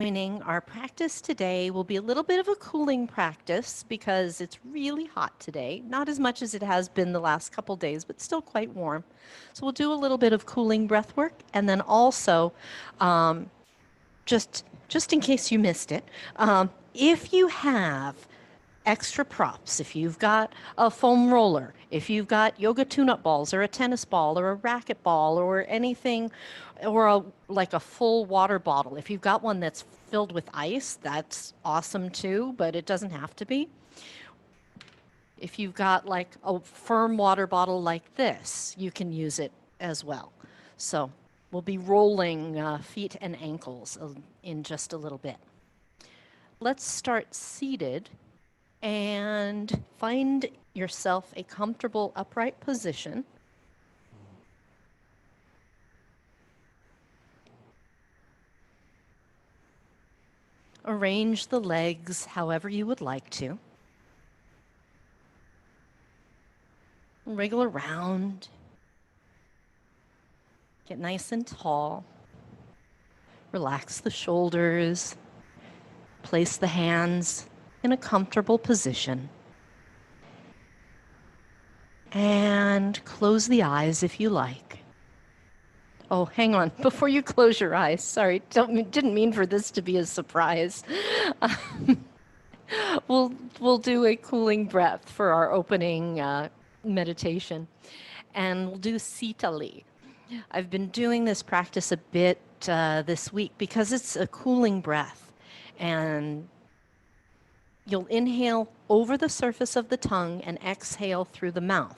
Joining our practice today will be a little bit of a cooling practice because it's really hot today. Not as much as it has been the last couple days, but still quite warm. So we'll do a little bit of cooling breath work, and then also, just in case you missed it, if you have extra props, if you've got a foam roller, if you've got yoga tune-up balls or a tennis ball or a racket ball or anything, or like a full water bottle, if you've got one that's filled with ice, that's awesome too, but it doesn't have to be. If you've got like a firm water bottle like this, you can use it as well. So we'll be rolling feet and ankles in just a little bit. Let's start seated and find yourself a comfortable upright position. Arrange the legs however you would like to. Wriggle around. Get nice and tall. Relax the shoulders. Place the hands in a comfortable position. And close the eyes if you like. Oh, hang on. Before you close your eyes, sorry, didn't mean for this to be a surprise. We'll do a cooling breath for our opening meditation, and we'll do Sitali. I've been doing this practice a bit this week because it's a cooling breath, and you'll inhale over the surface of the tongue and exhale through the mouth.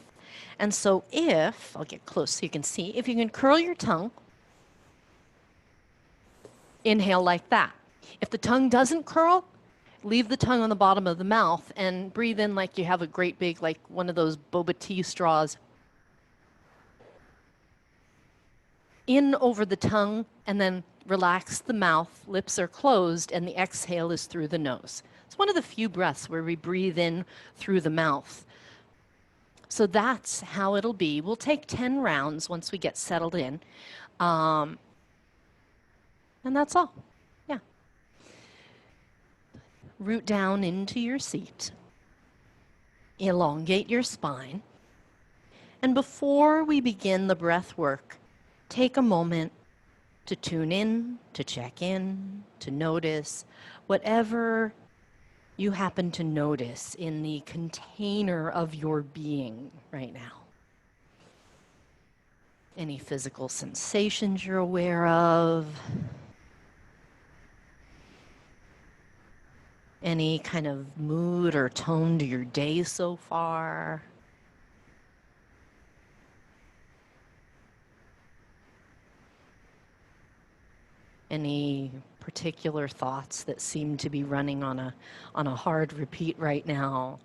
And so I'll get close so you can see, if you can curl your tongue, inhale like that. If the tongue doesn't curl, leave the tongue on the bottom of the mouth and breathe in like you have a great big, like one of those boba tea straws. In over the tongue, and then relax the mouth, lips are closed, and the exhale is through the nose. It's one of the few breaths where we breathe in through the mouth. So that's how it'll be. We'll take 10 rounds once we get settled in. And that's all. Yeah. Root down into your seat. Elongate your spine. And before we begin the breath work, take a moment to tune in, to check in, to notice whatever you happen to notice in the container of your being right now. Any physical sensations you're aware of? Any kind of mood or tone to your day so far? Any particular thoughts that seem to be running on a hard repeat right now?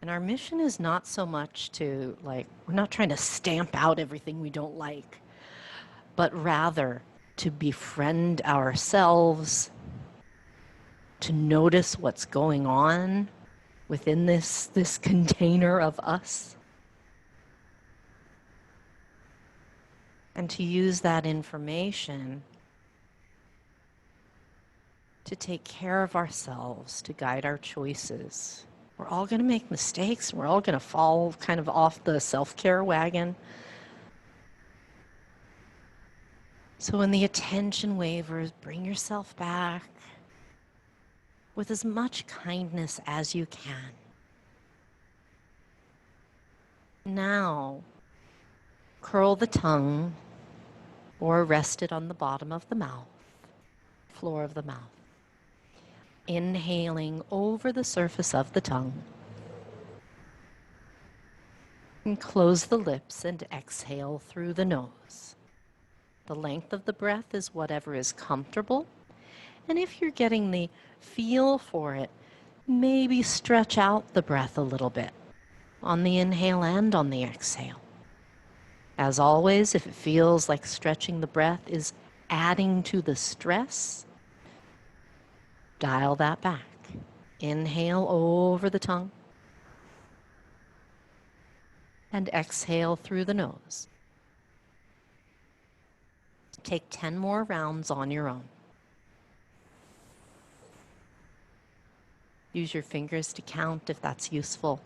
And our mission is not so much to, we're not trying to stamp out everything we don't like, but rather to befriend ourselves, to notice what's going on within this container of us, and to use that information to take care of ourselves, to guide our choices. We're all going to make mistakes. We're all going to fall kind of off the self-care wagon. So when the attention wavers, bring yourself back with as much kindness as you can. Now, curl the tongue or rest it on the bottom of the mouth, floor of the mouth. Inhaling over the surface of the tongue. And close the lips and exhale through the nose. The length of the breath is whatever is comfortable. And if you're getting the feel for it, maybe stretch out the breath a little bit on the inhale and on the exhale. As always, if it feels like stretching the breath is adding to the stress, dial that back. Inhale over the tongue and exhale through the nose. Take 10 more rounds on your own. Use your fingers to count if that's useful.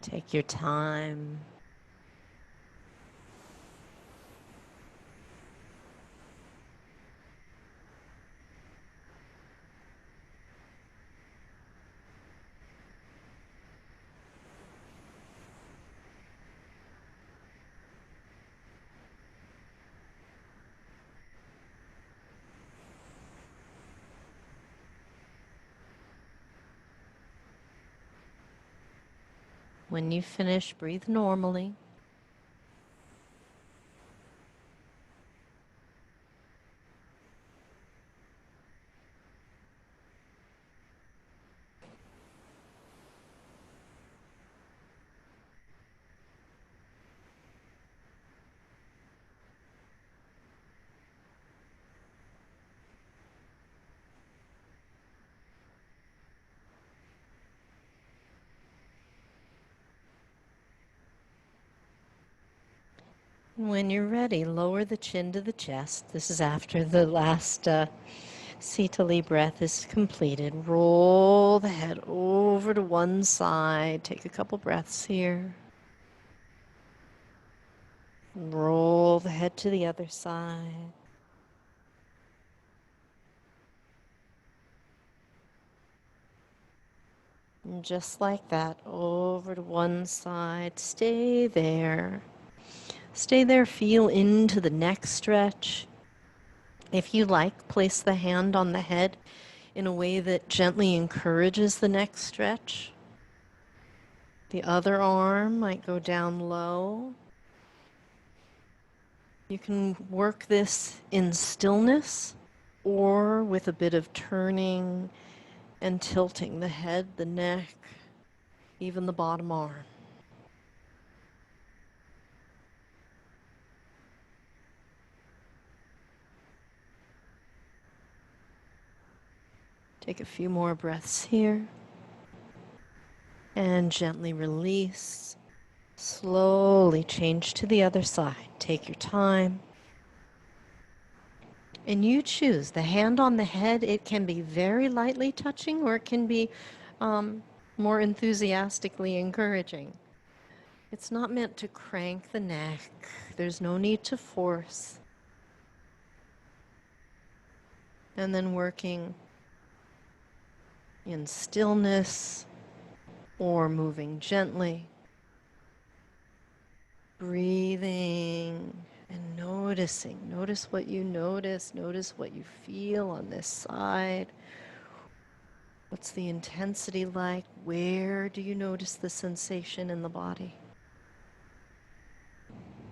Take your time. When you finish, breathe normally. When you're ready, lower the chin to the chest. This is after the last Sitali breath is completed. Roll the head over to one side. Take a couple breaths here. Roll the head to the other side. And just like that, over to one side. Stay there. Stay there. Feel into the neck stretch. If you like, place the hand on the head in a way that gently encourages the neck stretch. The other arm might go down low. You can work this in stillness or with a bit of turning and tilting the head, the neck, even the bottom arm. Take a few more breaths here and gently release. Slowly change to the other side. Take your time. And you choose the hand on the head. It can be very lightly touching or it can be more enthusiastically encouraging. It's not meant to crank the neck. There's no need to force. And then working in stillness or moving gently. Breathing and noticing. Notice what you notice. Notice what you feel on this side. What's the intensity like? Where do you notice the sensation in the body?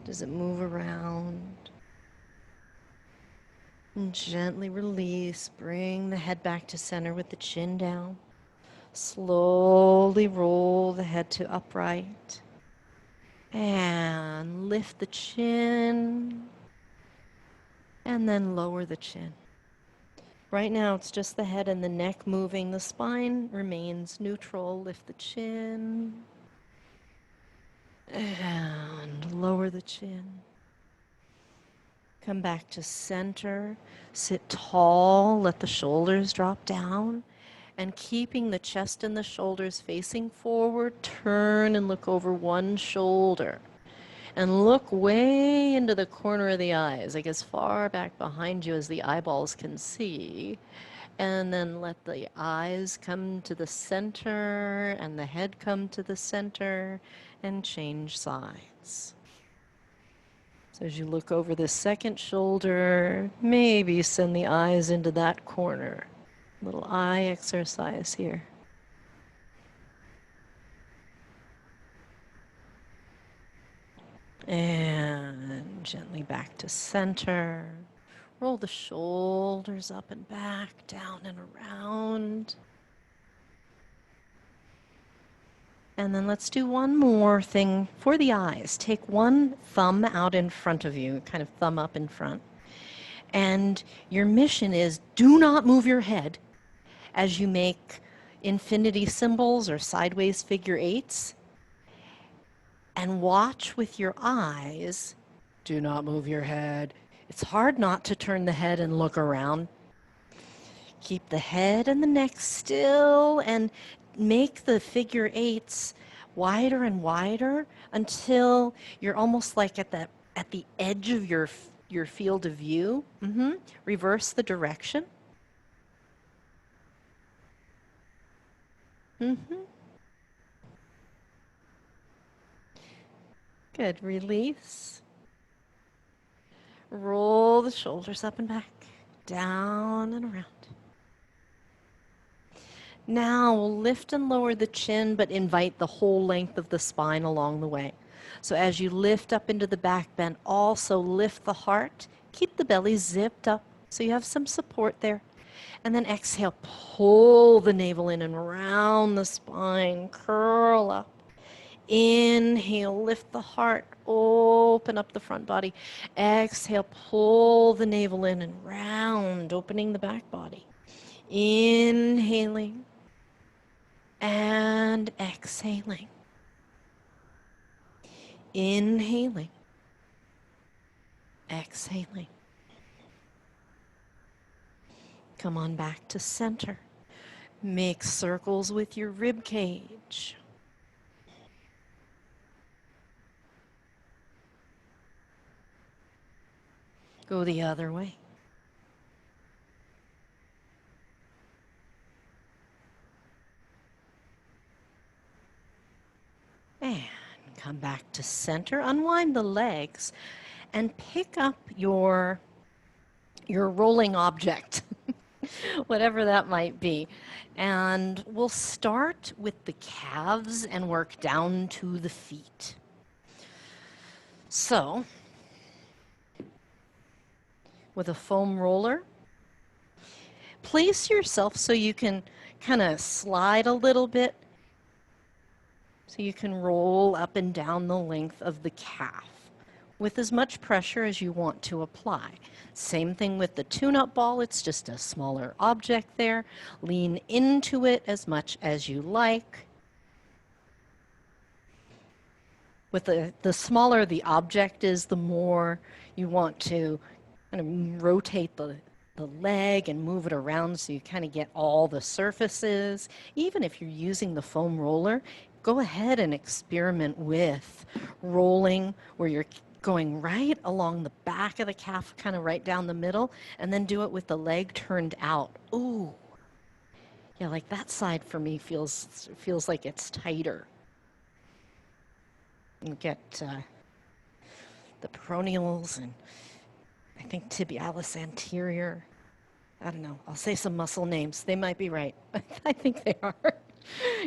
Does it move around? And gently release. Bring the head back to center with the chin down. Slowly roll the head to upright. And lift the chin. And then lower the chin. Right now, it's just the head and the neck moving. The spine remains neutral. Lift the chin. And lower the chin. Come back to center. Sit tall. Let the shoulders drop down. And keeping the chest and the shoulders facing forward, turn and look over one shoulder. And look way into the corner of the eyes, like as far back behind you as the eyeballs can see. And then let the eyes come to the center and the head come to the center and change sides. So as you look over the second shoulder, maybe send the eyes into that corner. Little eye exercise here. And gently back to center. Roll the shoulders up and back, down and around. And then let's do one more thing for the eyes. Take one thumb out in front of you, kind of thumb up in front. And your mission is do not move your head as you make infinity symbols or sideways figure eights. And watch with your eyes. Do not move your head. It's hard not to turn the head and look around. Keep the head and the neck still and make the figure eights wider and wider until you're almost like at the edge of your field of view. Reverse the direction. Good. Release. Roll the shoulders up and back, down and around. Now we'll lift and lower the chin, but invite the whole length of the spine along the way. So as you lift up into the back bend, also lift the heart. Keep the belly zipped up so you have some support there. And then exhale, pull the navel in and round the spine, curl up. Inhale, lift the heart, open up the front body. Exhale, pull the navel in and round, opening the back body. Inhaling and exhaling. Inhaling, exhaling. Come on back to center. Make circles with your rib cage. Go the other way. And come back to center. Unwind the legs and pick up your rolling object, whatever that might be. And we'll start with the calves and work down to the feet. So, with a foam roller, place yourself so you can kind of slide a little bit, so you can roll up and down the length of the calf with as much pressure as you want to apply. Same thing with the tune-up ball, it's just a smaller object there. Lean into it as much as you like. With the smaller the object is, the more you want to kind of rotate the leg and move it around so you kind of get all the surfaces. Even if you're using the foam roller, go ahead and experiment with rolling where you're going right along the back of the calf, kind of right down the middle, and then do it with the leg turned out. Ooh. Yeah, like that side for me feels like it's tighter. You get the peroneals and I think tibialis anterior. I don't know. I'll say some muscle names. They might be right. I think they are.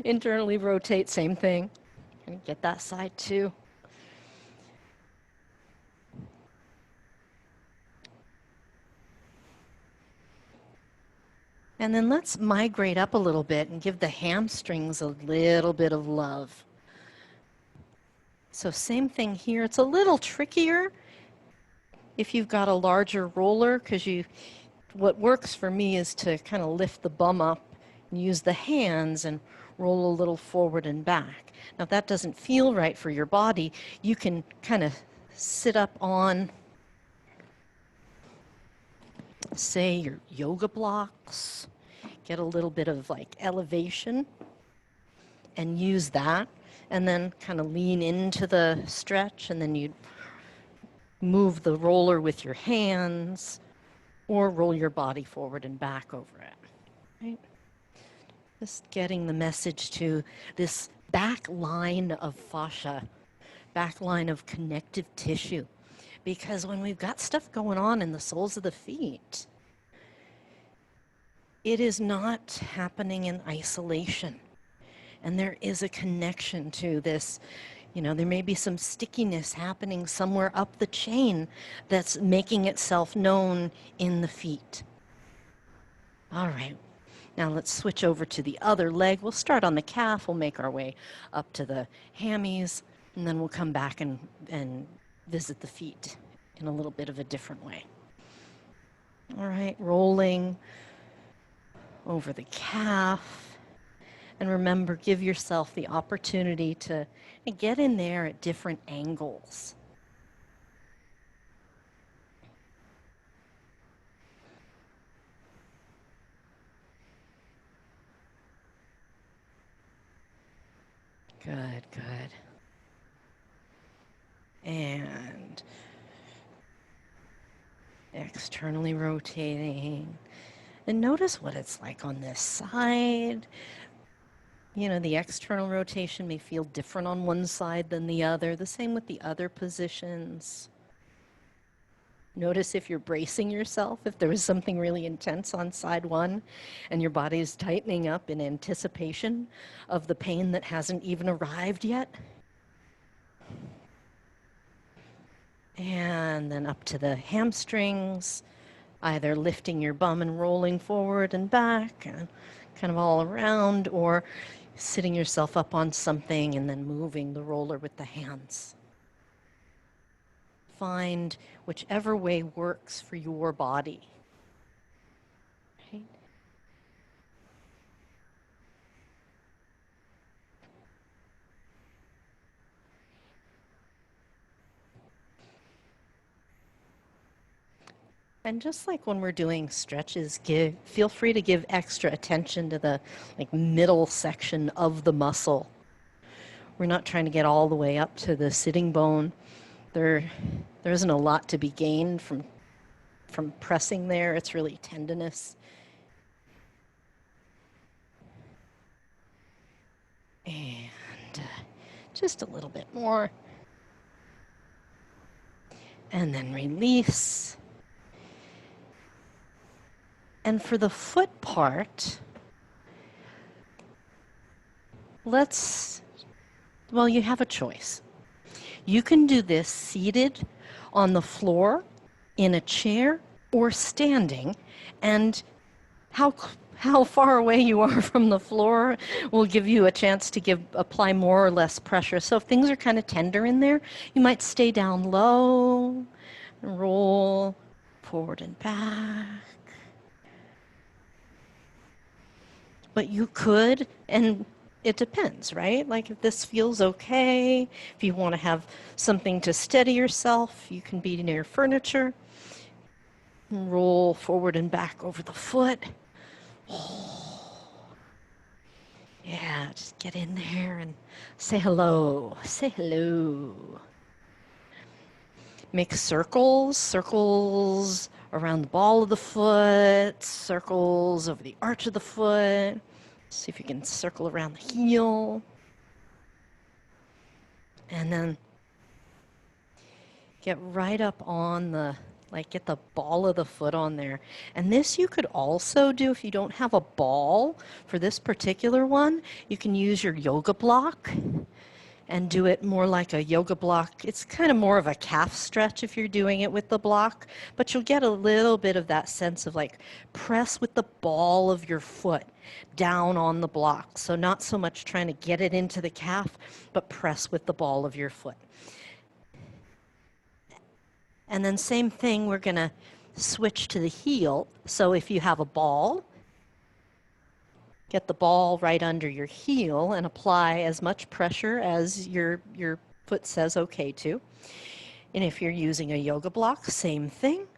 Internally rotate, same thing. And get that side too. And then let's migrate up a little bit and give the hamstrings a little bit of love. So same thing here. It's a little trickier if you've got a larger roller, because what works for me is to kind of lift the bum up and use the hands and roll a little forward and back. Now if that doesn't feel right for your body, you can kind of sit up on, say, your yoga blocks, get a little bit of like elevation and use that, and then kind of lean into the stretch, and then you move the roller with your hands or roll your body forward and back over it, right? Just getting the message to this back line of fascia, back line of connective tissue. Because when we've got stuff going on in the soles of the feet, it is not happening in isolation. And there is a connection to this. You know, there may be some stickiness happening somewhere up the chain that's making itself known in the feet. All right. Now let's switch over to the other leg. We'll start on the calf. We'll make our way up to the hammies, and then we'll come back and visit the feet in a little bit of a different way. All right, rolling over the calf. And remember, give yourself the opportunity to get in there at different angles. Good, good. And externally rotating. And notice what it's like on this side. You know, the external rotation may feel different on one side than the other. The same with the other positions. Notice if you're bracing yourself, if there was something really intense on side one and your body is tightening up in anticipation of the pain that hasn't even arrived yet. And then up to the hamstrings, either lifting your bum and rolling forward and back, and kind of all around, or sitting yourself up on something and then moving the roller with the hands. Find whichever way works for your body. Right? And just like when we're doing stretches, feel free to give extra attention to the middle section of the muscle. We're not trying to get all the way up to the sitting bone. There isn't a lot to be gained from pressing there. It's really tenderness. And just a little bit more. And then release. And for the foot part, you have a choice. You can do this seated on the floor, in a chair, or standing, and how far away you are from the floor will give you a chance to apply more or less pressure. So if things are kind of tender in there, you might stay down low, and roll forward and back. But you could, and it depends, right? Like if this feels okay, if you want to have something to steady yourself, you can be near furniture. And roll forward and back over the foot. Yeah, just get in there and say hello. Say hello. Make circles around the ball of the foot, circles over the arch of the foot. See if you can circle around the heel. And then get right up on get the ball of the foot on there. And this you could also do if you don't have a ball. For this particular one, you can use your yoga block and do it more like a yoga block. It's kind of more of a calf stretch if you're doing it with the block, but you'll get a little bit of that sense of press with the ball of your foot down on the block. So not so much trying to get it into the calf, but press with the ball of your foot. And then same thing, we're gonna switch to the heel. So if you have a ball, get the ball right under your heel and apply as much pressure as your foot says okay to. And if you're using a yoga block, same thing.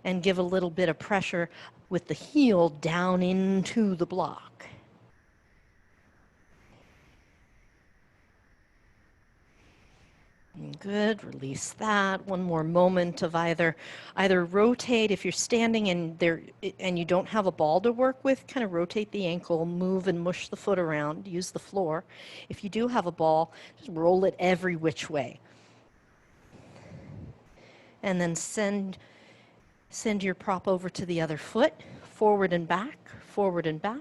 And give a little bit of pressure with the heel down into the block. Good, release that. One more moment of either rotate if you're standing and you don't have a ball to work with, kind of rotate the ankle, move and mush the foot around, use the floor. If you do have a ball, just roll it every which way. And then send your prop over to the other foot, forward and back, forward and back.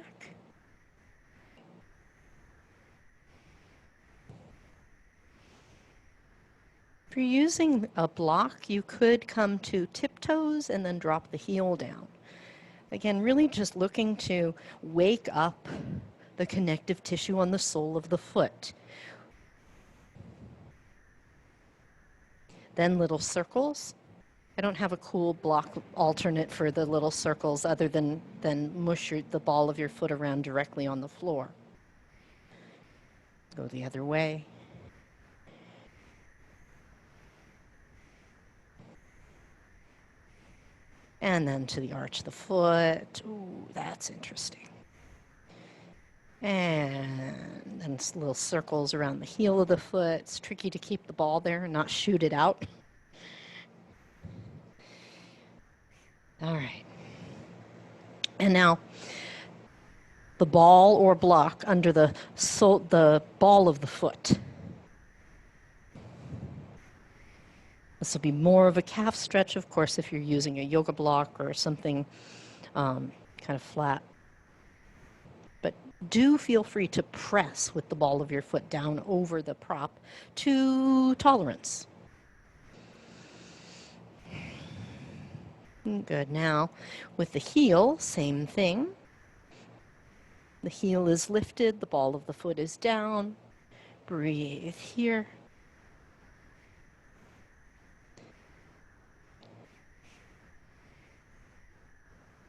If you're using a block, you could come to tiptoes and then drop the heel down. Again, really just looking to wake up the connective tissue on the sole of the foot. Then little circles. I don't have a cool block alternate for the little circles other than mush the ball of your foot around directly on the floor. Go the other way. And then to the arch of the foot. Ooh, that's interesting. And then little circles around the heel of the foot. It's tricky to keep the ball there and not shoot it out. All right. And now the ball or block under the ball of the foot. This will be more of a calf stretch, of course, if you're using a yoga block or something kind of flat. But do feel free to press with the ball of your foot down over the prop to tolerance. Good. Now, with the heel, same thing. The heel is lifted, the ball of the foot is down. Breathe here.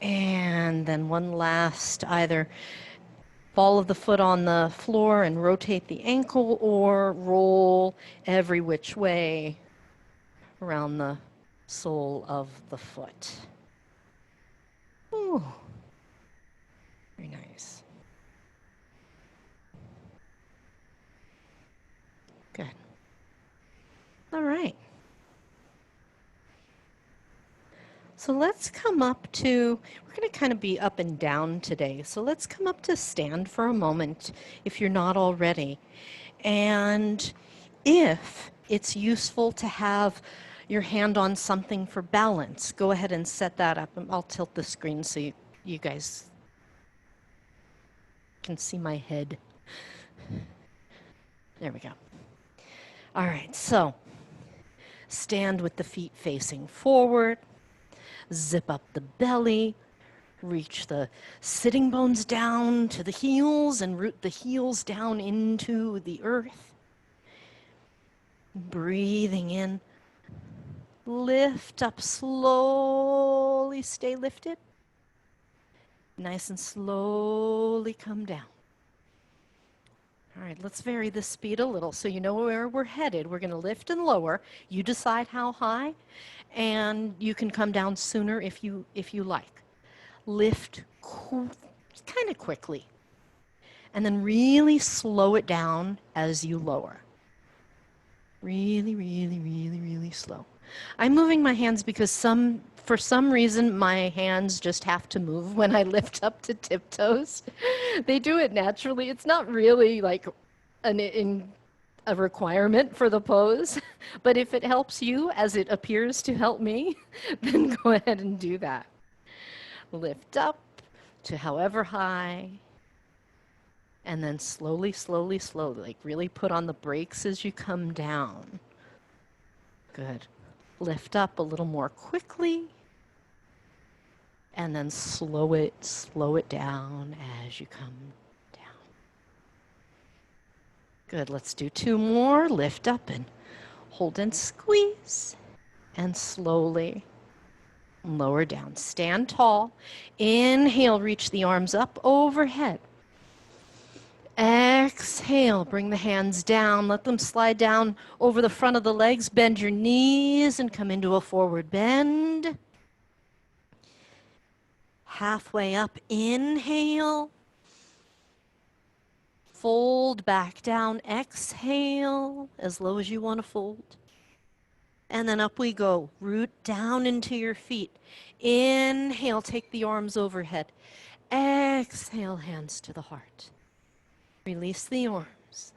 And then one last, either ball of the foot on the floor and rotate the ankle, or roll every which way around the sole of the foot. Ooh, very nice. Good. All right. So let's come up to, we're going to kind of be up and down today. So let's come up to stand for a moment if you're not already. And if it's useful to have your hand on something for balance, go ahead and set that up. I'll tilt the screen so you guys can see my head. There we go. All right, so stand with the feet facing forward. Zip up the belly, reach the sitting bones down to the heels and root the heels down into the earth. Breathing in, lift up slowly, stay lifted. Nice and slowly come down. All right, let's vary the speed a little so you know where we're headed. We're going to lift and lower. You decide how high, and you can come down sooner if you like. Lift kind of quickly, and then really slow it down as you lower. Really, really, really, really slow. I'm moving my hands because for some reason, my hands just have to move when I lift up to tiptoes. They do it naturally. It's not really like a requirement for the pose, but if it helps you, as it appears to help me, then go ahead and do that. Lift up to however high, and then slowly, slowly, slowly, like really put on the brakes as you come down. Good. Lift up a little more quickly, and then slow it down as you come down. Good, let's do 2 more. Lift up and hold and squeeze, and slowly lower down. Stand tall. Inhale, reach the arms up overhead. Exhale, bring the hands down. Let them slide down over the front of the legs. Bend your knees and come into a forward bend. Halfway up, inhale. Fold back down. Exhale, as low as you want to fold. And then up we go. Root down into your feet. Inhale, take the arms overhead. Exhale, hands to the heart. Release the arms.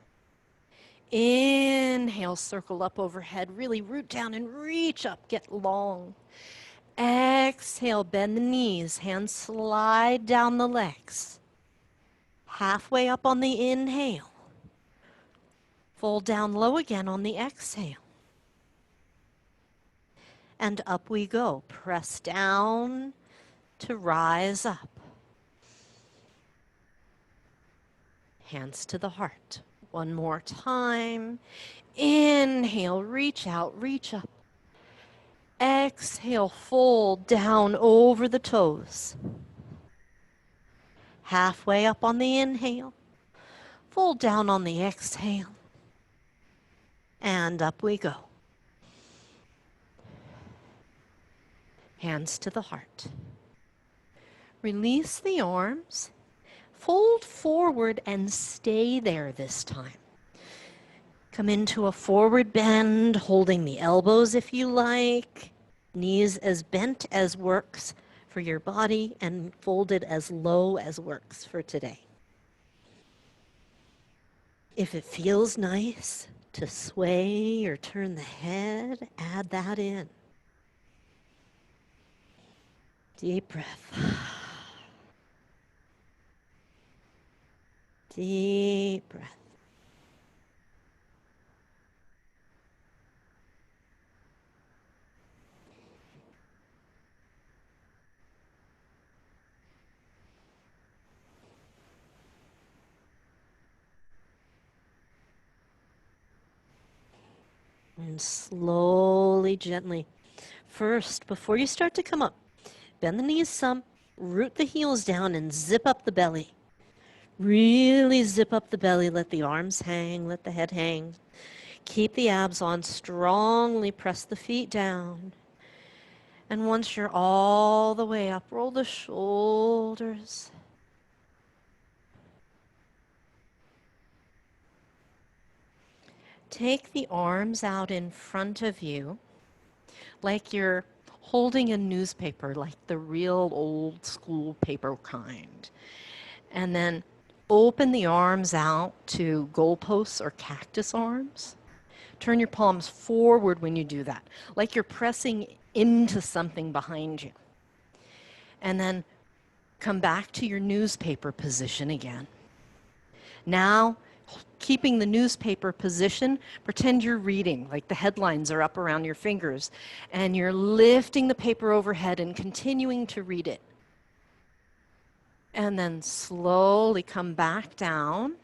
Inhale, circle up overhead. Really root down and reach up. Get long. Exhale, bend the knees. Hands slide down the legs. Halfway up on the inhale. Fold down low again on the exhale. And up we go. Press down to rise up. Hands to the heart. One more time. Inhale, reach out, reach up. Exhale, fold down over the toes. Halfway up on the inhale. Fold down on the exhale. And up we go. Hands to the heart. Release the arms. Fold forward and stay there this time. Come into a forward bend, holding the elbows if you like. Knees as bent as works for your body and folded as low as works for today. If it feels nice to sway or turn the head, add that in. Deep breath. Deep breath. And slowly, gently. First, before you start to come up, bend the knees some, root the heels down, and zip up the belly. Really zip up the belly. Let the arms hang, let the head hang. Keep the abs on. Strongly press the feet down. And once you're all the way up, roll the shoulders. Take the arms out in front of you like you're holding a newspaper, like the real old school paper kind. And then open the arms out to goalposts or cactus arms. Turn your palms forward when you do that, like you're pressing into something behind you. And then come back to your newspaper position again. Now, keeping the newspaper position, pretend you're reading, like the headlines are up around your fingers, and you're lifting the paper overhead and continuing to read it. And then slowly come back down,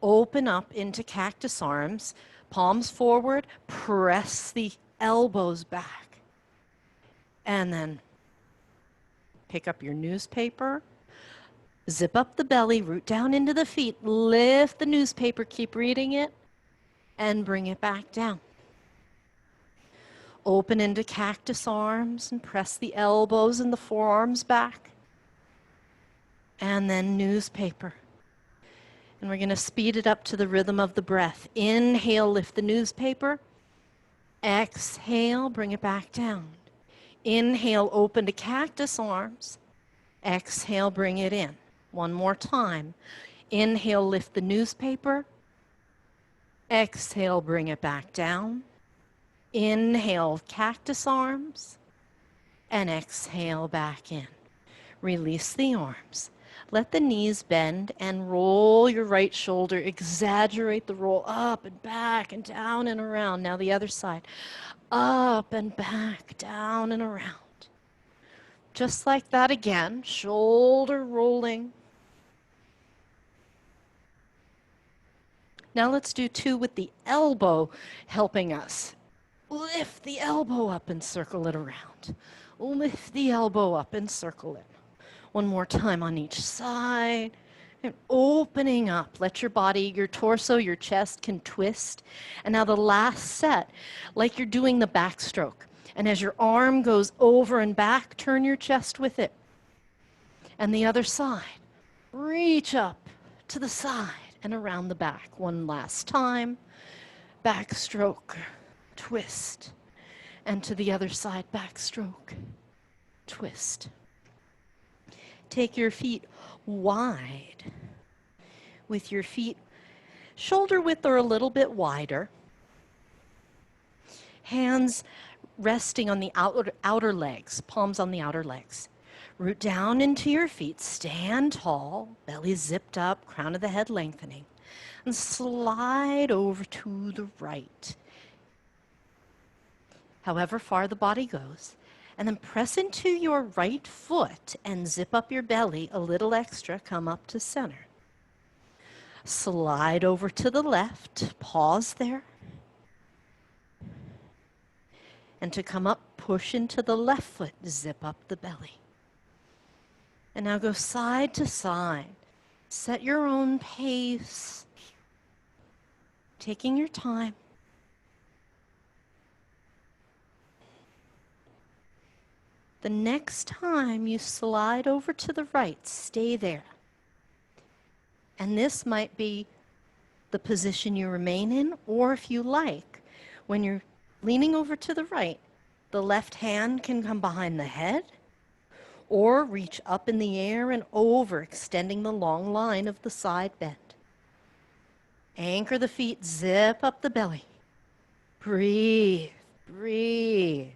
open up into cactus arms, palms forward, press the elbows back, and then pick up your newspaper, zip up the belly, root down into the feet, lift the newspaper, keep reading it, and bring it back down. Open into cactus arms and press the elbows and the forearms back. And then newspaper. And we're going to speed it up to the rhythm of the breath. Inhale, lift the newspaper. Exhale, bring it back down. Inhale, open to cactus arms. Exhale, bring it in. One more time. Inhale, lift the newspaper. Exhale, bring it back down. Inhale, cactus arms. And exhale, back in. Release the arms. Let the knees bend and roll your right shoulder. Exaggerate the roll up and back and down and around. Now the other side. Up and back, down and around. Just like that again. Shoulder rolling. Now let's do two with the elbow helping us. Lift the elbow up and circle it around. Lift the elbow up and circle it. One more time on each side. And opening up. Let your body, your torso, your chest can twist. And now the last set, like you're doing the backstroke. And as your arm goes over and back, turn your chest with it. And the other side. Reach up to the side and around the back. One last time. Backstroke. Twist. And to the other side, backstroke. Twist. Take your feet wide. With your feet shoulder width or a little bit wider. Hands resting on the outer legs, palms on the outer legs. Root down into your feet, stand tall, belly zipped up, crown of the head lengthening, and slide over to the right. However far the body goes. And then press into your right foot and zip up your belly a little extra, come up to center. Slide over to the left, pause there. And to come up, push into the left foot, zip up the belly. And now go side to side. Set your own pace, taking your time. The next time you slide over to the right, stay there. And this might be the position you remain in, or if you like, when you're leaning over to the right, the left hand can come behind the head or reach up in the air and over, extending the long line of the side bend. Anchor the feet, zip up the belly. Breathe, breathe.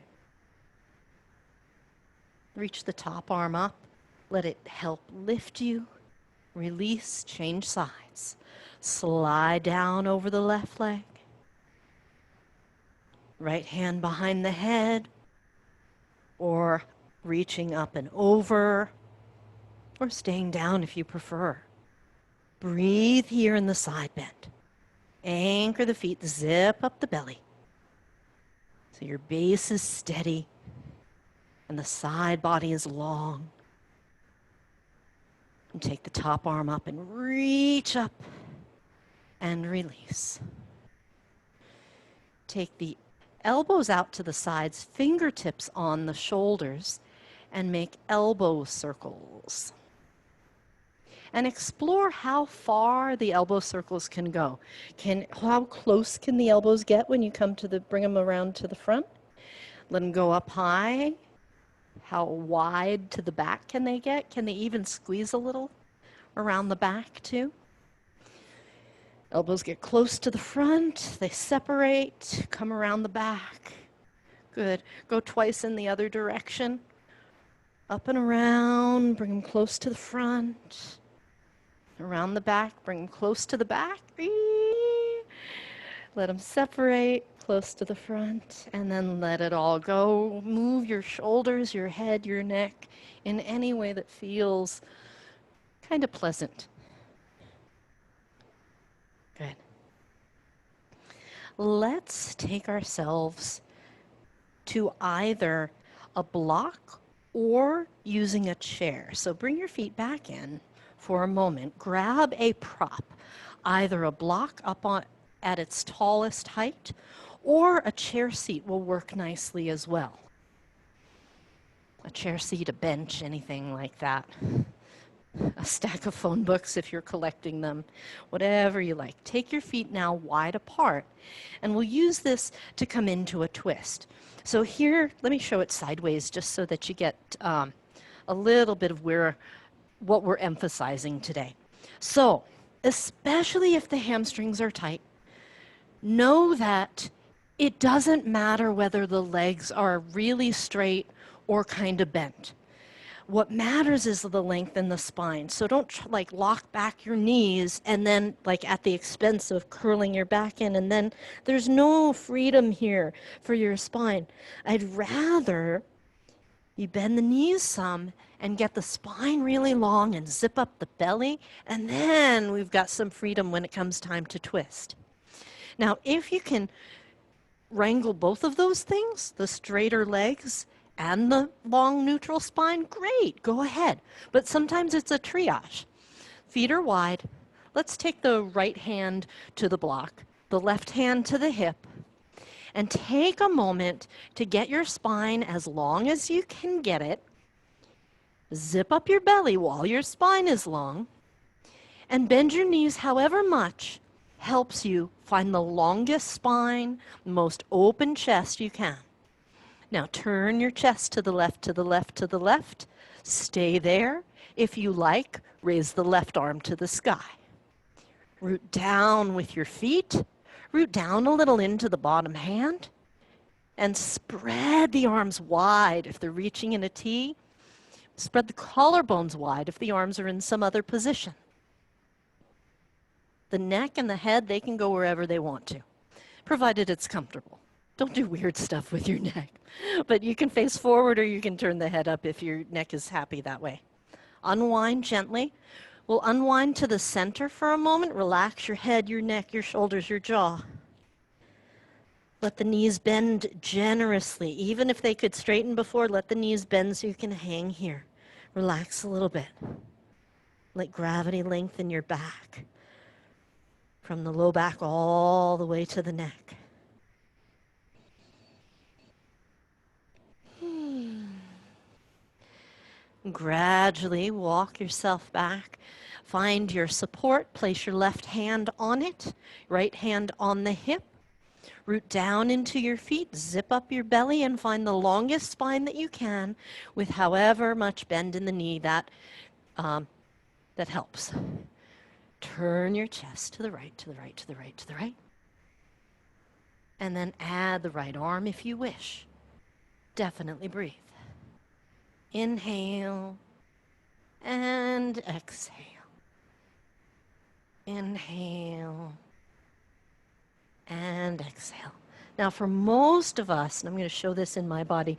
Reach the top arm up. Let it help lift you. Release, change sides. Slide down over the left leg. Right hand behind the head, or reaching up and over, or staying down if you prefer. Breathe here in the side bend. Anchor the feet, zip up the belly. So your base is steady and the side body is long. And take the top arm up and reach up and release. Take the elbows out to the sides, fingertips on the shoulders, and make elbow circles. And explore how far the elbow circles can go. How close can the elbows get when you come to bring them around to the front? Let them go up high. How wide to the back can they get? Can they even squeeze a little around the back too? Elbows get close to the front, they separate, come around the back. Good. Go twice in the other direction. Up and around, bring them close to the front. Around the back, bring them close to the back. Let them separate, close to the front, and then let it all go. Move your shoulders, your head, your neck in any way that feels kind of pleasant. Good. Let's take ourselves to either a block or using a chair. So bring your feet back in for a moment. Grab a prop, either a block up at its tallest height, or a chair seat will work nicely as well. A chair seat, a bench, anything like that. A stack of phone books if you're collecting them, whatever you like. Take your feet now wide apart, and we'll use this to come into a twist. So here, let me show it sideways just so that you get a little bit of what we're emphasizing today. So, especially if the hamstrings are tight, know that it doesn't matter whether the legs are really straight or kind of bent. What matters is the length in the spine. So don't lock back your knees and then at the expense of curling your back in, and then there's no freedom here for your spine. I'd rather you bend the knees some and get the spine really long and zip up the belly, and then we've got some freedom when it comes time to twist. Now, if you can wrangle both of those things, the straighter legs and the long neutral spine, great, go ahead. But sometimes it's a triage. Feet are wide. Let's take the right hand to the block, the left hand to the hip, and take a moment to get your spine as long as you can get it. Zip up your belly while your spine is long, and bend your knees however much helps you find the longest spine, most open chest you can. Now turn your chest to the left, to the left, to the left. Stay there. If you like, raise the left arm to the sky. Root down with your feet. Root down a little into the bottom hand. And spread the arms wide if they're reaching in a T. Spread the collarbones wide if the arms are in some other position. The neck and the head, they can go wherever they want to, provided it's comfortable. Don't do weird stuff with your neck. But you can face forward or you can turn the head up if your neck is happy that way. Unwind gently. We'll unwind to the center for a moment. Relax your head, your neck, your shoulders, your jaw. Let the knees bend generously. Even if they could straighten before, let the knees bend so you can hang here. Relax a little bit. Let gravity lengthen your back from the low back all the way to the neck. Gradually walk yourself back. Find your support. Place your left hand on it, right hand on the hip. Root down into your feet, zip up your belly, and find the longest spine that you can with however much bend in the knee that helps. Turn your chest to the right, to the right, to the right, to the right. And then add the right arm if you wish. Definitely breathe. Inhale and exhale. Inhale and exhale. Now for most of us, and I'm going to show this in my body,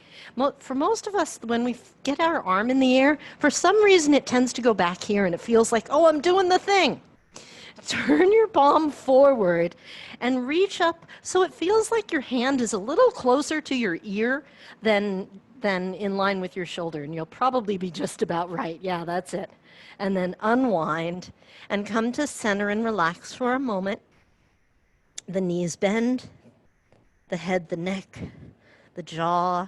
for most of us, when we get our arm in the air, for some reason it tends to go back here and it feels like, oh, I'm doing the thing. Turn your palm forward and reach up so it feels like your hand is a little closer to your ear than in line with your shoulder, and you'll probably be just about right. Yeah, that's it. And then unwind and come to center and relax for a moment. The knees bend, the head, the neck, the jaw,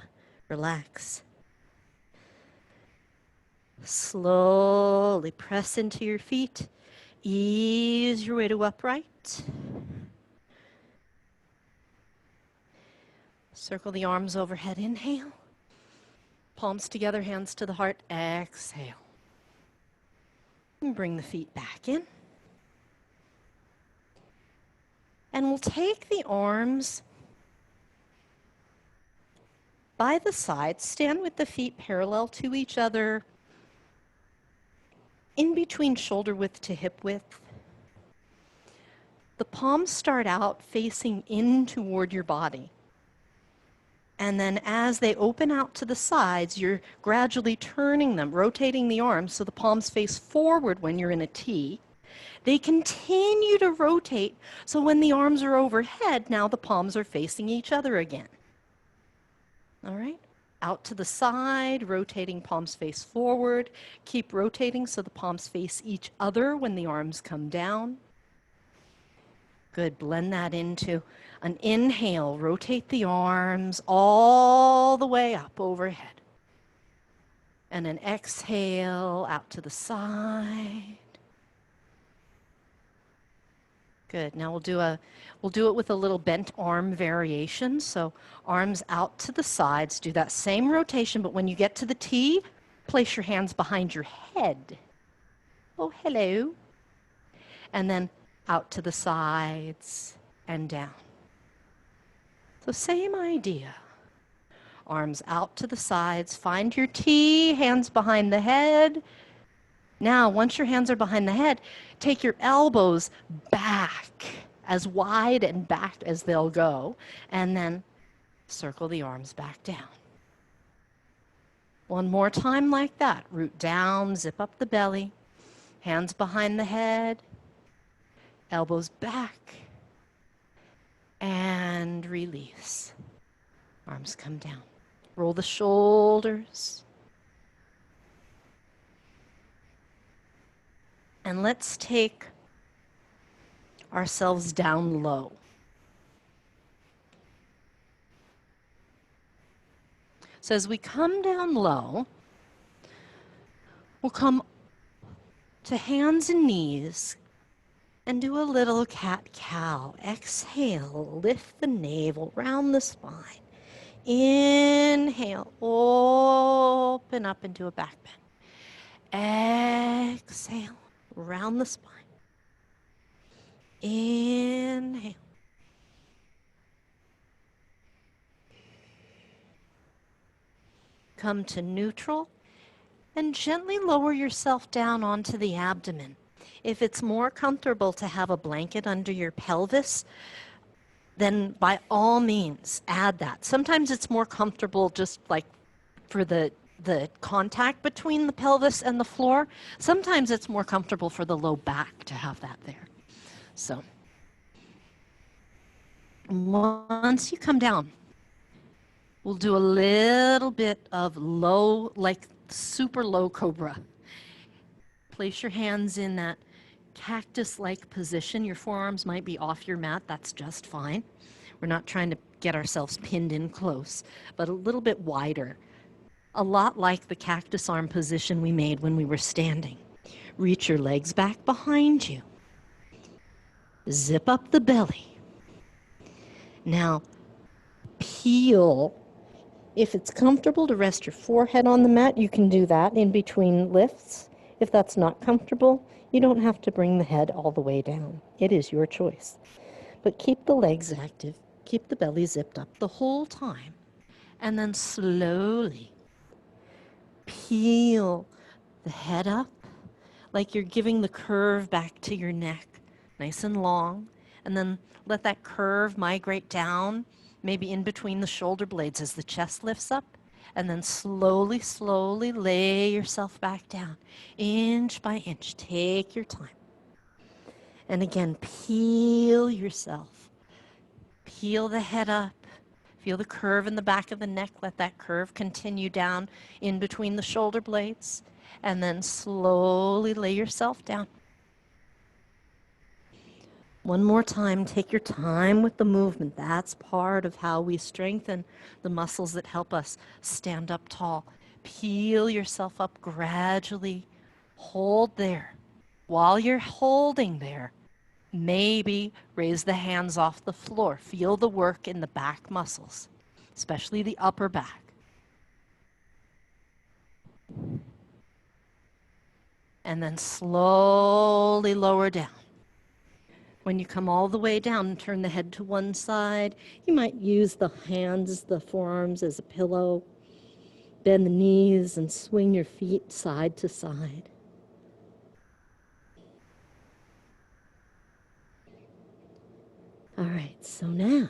relax. Slowly press into your feet. Ease your way to upright. Circle the arms overhead. Inhale. Palms together, hands to the heart. Exhale. And bring the feet back in. And we'll take the arms by the sides. Stand with the feet parallel to each other, in between shoulder width to hip width. The palms start out facing in toward your body. And then as they open out to the sides, you're gradually turning them, rotating the arms so the palms face forward when you're in a T. They continue to rotate, so when the arms are overhead, now the palms are facing each other again. All right? Out to the side, rotating, palms face forward. Keep rotating so the palms face each other when the arms come down. Good, blend that into an inhale. Rotate the arms all the way up overhead. And an exhale out to the side. Good, now we'll do it with a little bent arm variation. So arms out to the sides, do that same rotation, but when you get to the T, place your hands behind your head. Oh, hello. And then out to the sides and down. So same idea. Arms out to the sides, find your T, hands behind the head. Now, once your hands are behind the head, take your elbows back, as wide and back as they'll go, and then circle the arms back down. One more time like that. Root down, zip up the belly, hands behind the head, elbows back, and release. Arms come down. Roll the shoulders. And let's take ourselves down low. So as we come down low, we'll come to hands and knees and do a little cat-cow. Exhale, lift the navel, round the spine. Inhale, open up into a back bend. Exhale, round the spine. Inhale. Come to neutral and gently lower yourself down onto the abdomen. If it's more comfortable to have a blanket under your pelvis, then by all means add that. Sometimes it's more comfortable just like for the contact between the pelvis and the floor. Sometimes it's more comfortable for the low back to have that there. So once you come down, we'll do a little bit of low, like super low cobra. Place your hands in that cactus-like position. Your forearms might be off your mat. That's just fine. We're not trying to get ourselves pinned in close, but a little bit wider. A lot like the cactus arm position we made when we were standing. Reach your legs back behind you. Zip up the belly. Now, peel. If it's comfortable to rest your forehead on the mat, you can do that in between lifts. If that's not comfortable, you don't have to bring the head all the way down. It is your choice. But keep the legs active, keep the belly zipped up the whole time, and then slowly peel the head up like you're giving the curve back to your neck, nice and long, and then let that curve migrate down, maybe in between the shoulder blades as the chest lifts up, and then slowly, slowly lay yourself back down, inch by inch. Take your time. And again, peel yourself. Peel the head up. Feel the curve in the back of the neck. Let that curve continue down in between the shoulder blades. And then slowly lay yourself down. One more time, take your time with the movement. That's part of how we strengthen the muscles that help us stand up tall. Peel yourself up gradually. Hold there. While you're holding there, maybe raise the hands off the floor. Feel the work in the back muscles, especially the upper back. And then slowly lower down. When you come all the way down and turn the head to one side, you might use the hands, the forearms as a pillow. Bend the knees and swing your feet side to side. All right, so now,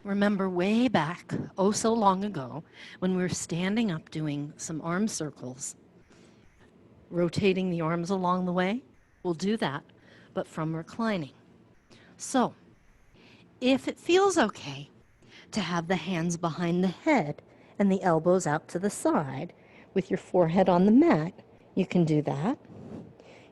remember way back, oh so long ago, when we were standing up doing some arm circles, rotating the arms along the way? We'll do that, but from reclining. So, if it feels okay to have the hands behind the head and the elbows out to the side with your forehead on the mat, you can do that.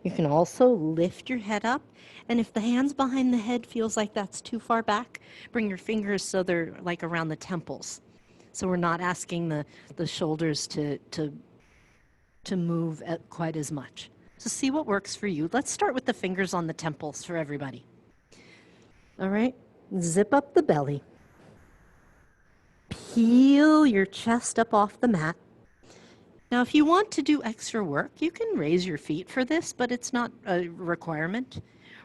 You can also lift your head up, and if the hands behind the head feels like that's too far back, bring your fingers so they're like around the temples. So we're not asking the shoulders to move quite as much. So see what works for you. Let's start with the fingers on the temples for everybody. All right, zip up the belly. Peel your chest up off the mat. Now, if you want to do extra work, you can raise your feet for this, but it's not a requirement.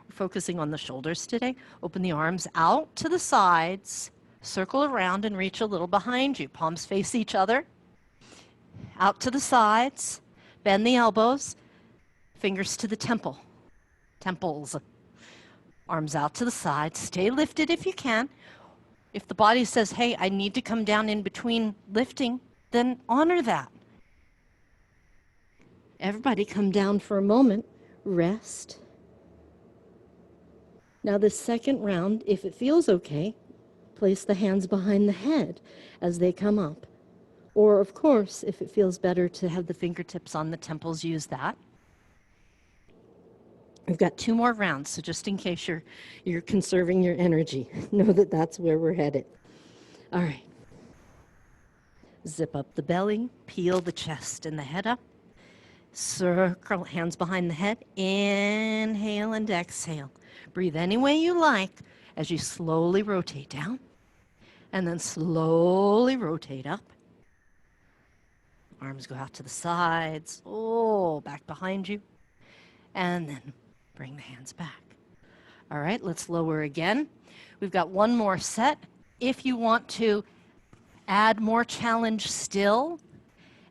We're focusing on the shoulders today. Open the arms out to the sides, circle around and reach a little behind you. Palms face each other. Out to the sides, bend the elbows, fingers to the temples. Arms out to the sides, stay lifted if you can. If the body says, hey, I need to come down in between lifting, then honor that. Everybody come down for a moment, rest. Now this second round, if it feels okay, place the hands behind the head as they come up. Or of course, if it feels better to have the fingertips on the temples, use that. We've got 2 more rounds, so just in case you're conserving your energy, know that that's where we're headed. All right. Zip up the belly, peel the chest and the head up. Circle, hands behind the head. Inhale and exhale. Breathe any way you like as you slowly rotate down and then slowly rotate up. Arms go out to the sides. Oh, back behind you. And then bring the hands back. All right, let's lower again. We've got 1 more set. If you want to add more challenge still,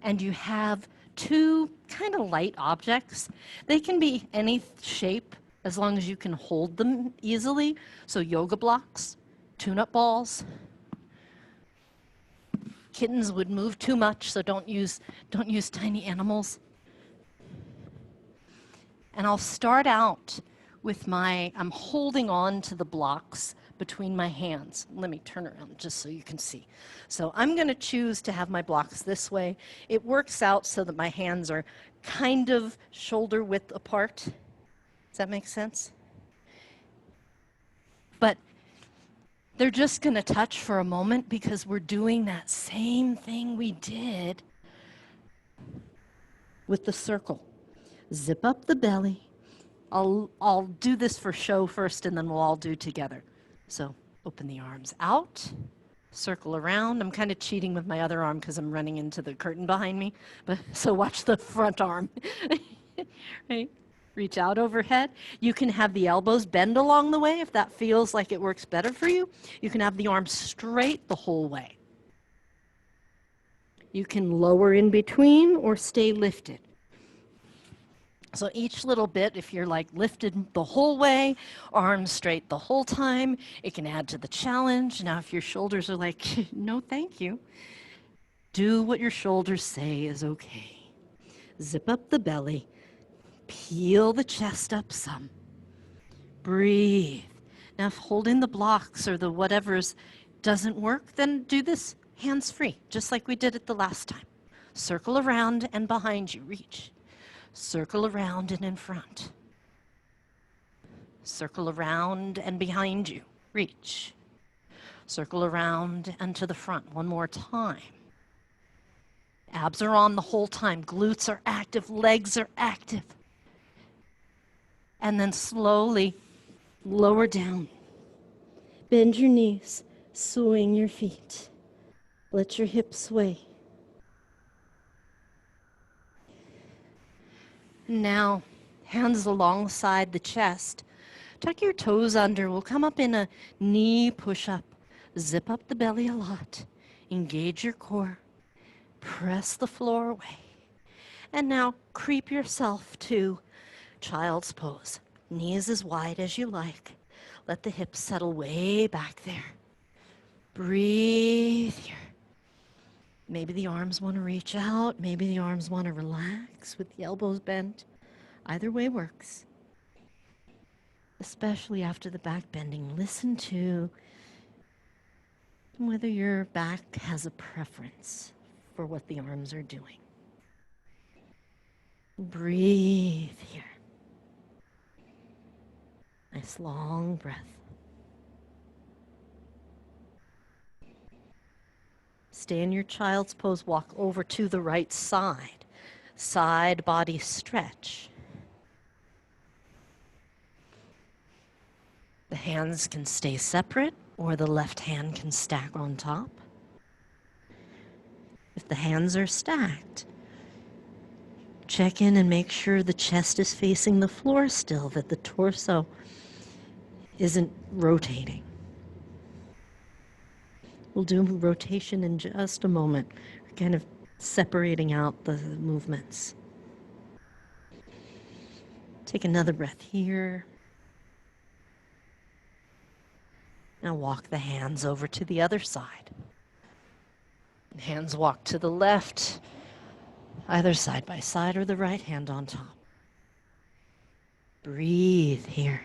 and you have 2 kind of light objects, they can be any shape, as long as you can hold them easily. So yoga blocks, tune-up balls. Kittens would move too much, so don't use tiny animals. And I'll start out with I'm holding on to the blocks between my hands. Let me turn around just so you can see. So I'm going to choose to have my blocks this way. It works out so that my hands are kind of shoulder width apart. Does that make sense? But they're just going to touch for a moment because we're doing that same thing we did with the circle. Zip up the belly. I'll do this for show first, and then we'll all do together. So open the arms out, circle around. I'm kind of cheating with my other arm because I'm running into the curtain behind me. But so watch the front arm. Right? Reach out overhead. You can have the elbows bend along the way if that feels like it works better for you. You can have the arms straight the whole way. You can lower in between or stay lifted. So each little bit, if you're like lifted the whole way, arms straight the whole time, it can add to the challenge. Now, if your shoulders are like, no, thank you, do what your shoulders say is okay. Zip up the belly, peel the chest up some, breathe. Now, if holding the blocks or the whatevers doesn't work, then do this hands-free, just like we did it the last time. Circle around and behind you, reach. Circle around and in front. Circle around and behind you. Reach. Circle around and to the front. One more time. Abs are on the whole time. Glutes are active. Legs are active. And then slowly lower down. Bend your knees. Swing your feet. Let your hips sway. Now, hands alongside the chest. Tuck your toes under. We'll come up in a knee push-up. Zip up the belly a lot. Engage your core. Press the floor away. And now creep yourself to child's pose. Knees as wide as you like. Let the hips settle way back there. Breathe here. Maybe the arms want to reach out. Maybe the arms want to relax with the elbows bent. Either way works. Especially after the back bending, listen to whether your back has a preference for what the arms are doing. Breathe here. Nice long breath. Stay in your child's pose, walk over to the right side. Side body stretch. The hands can stay separate, or the left hand can stack on top. If the hands are stacked, check in and make sure the chest is facing the floor still, that the torso isn't rotating. We'll do rotation in just a moment, kind of separating out the movements. Take another breath here. Now walk the hands over to the other side. Hands walk to the left, either side by side or the right hand on top. Breathe here.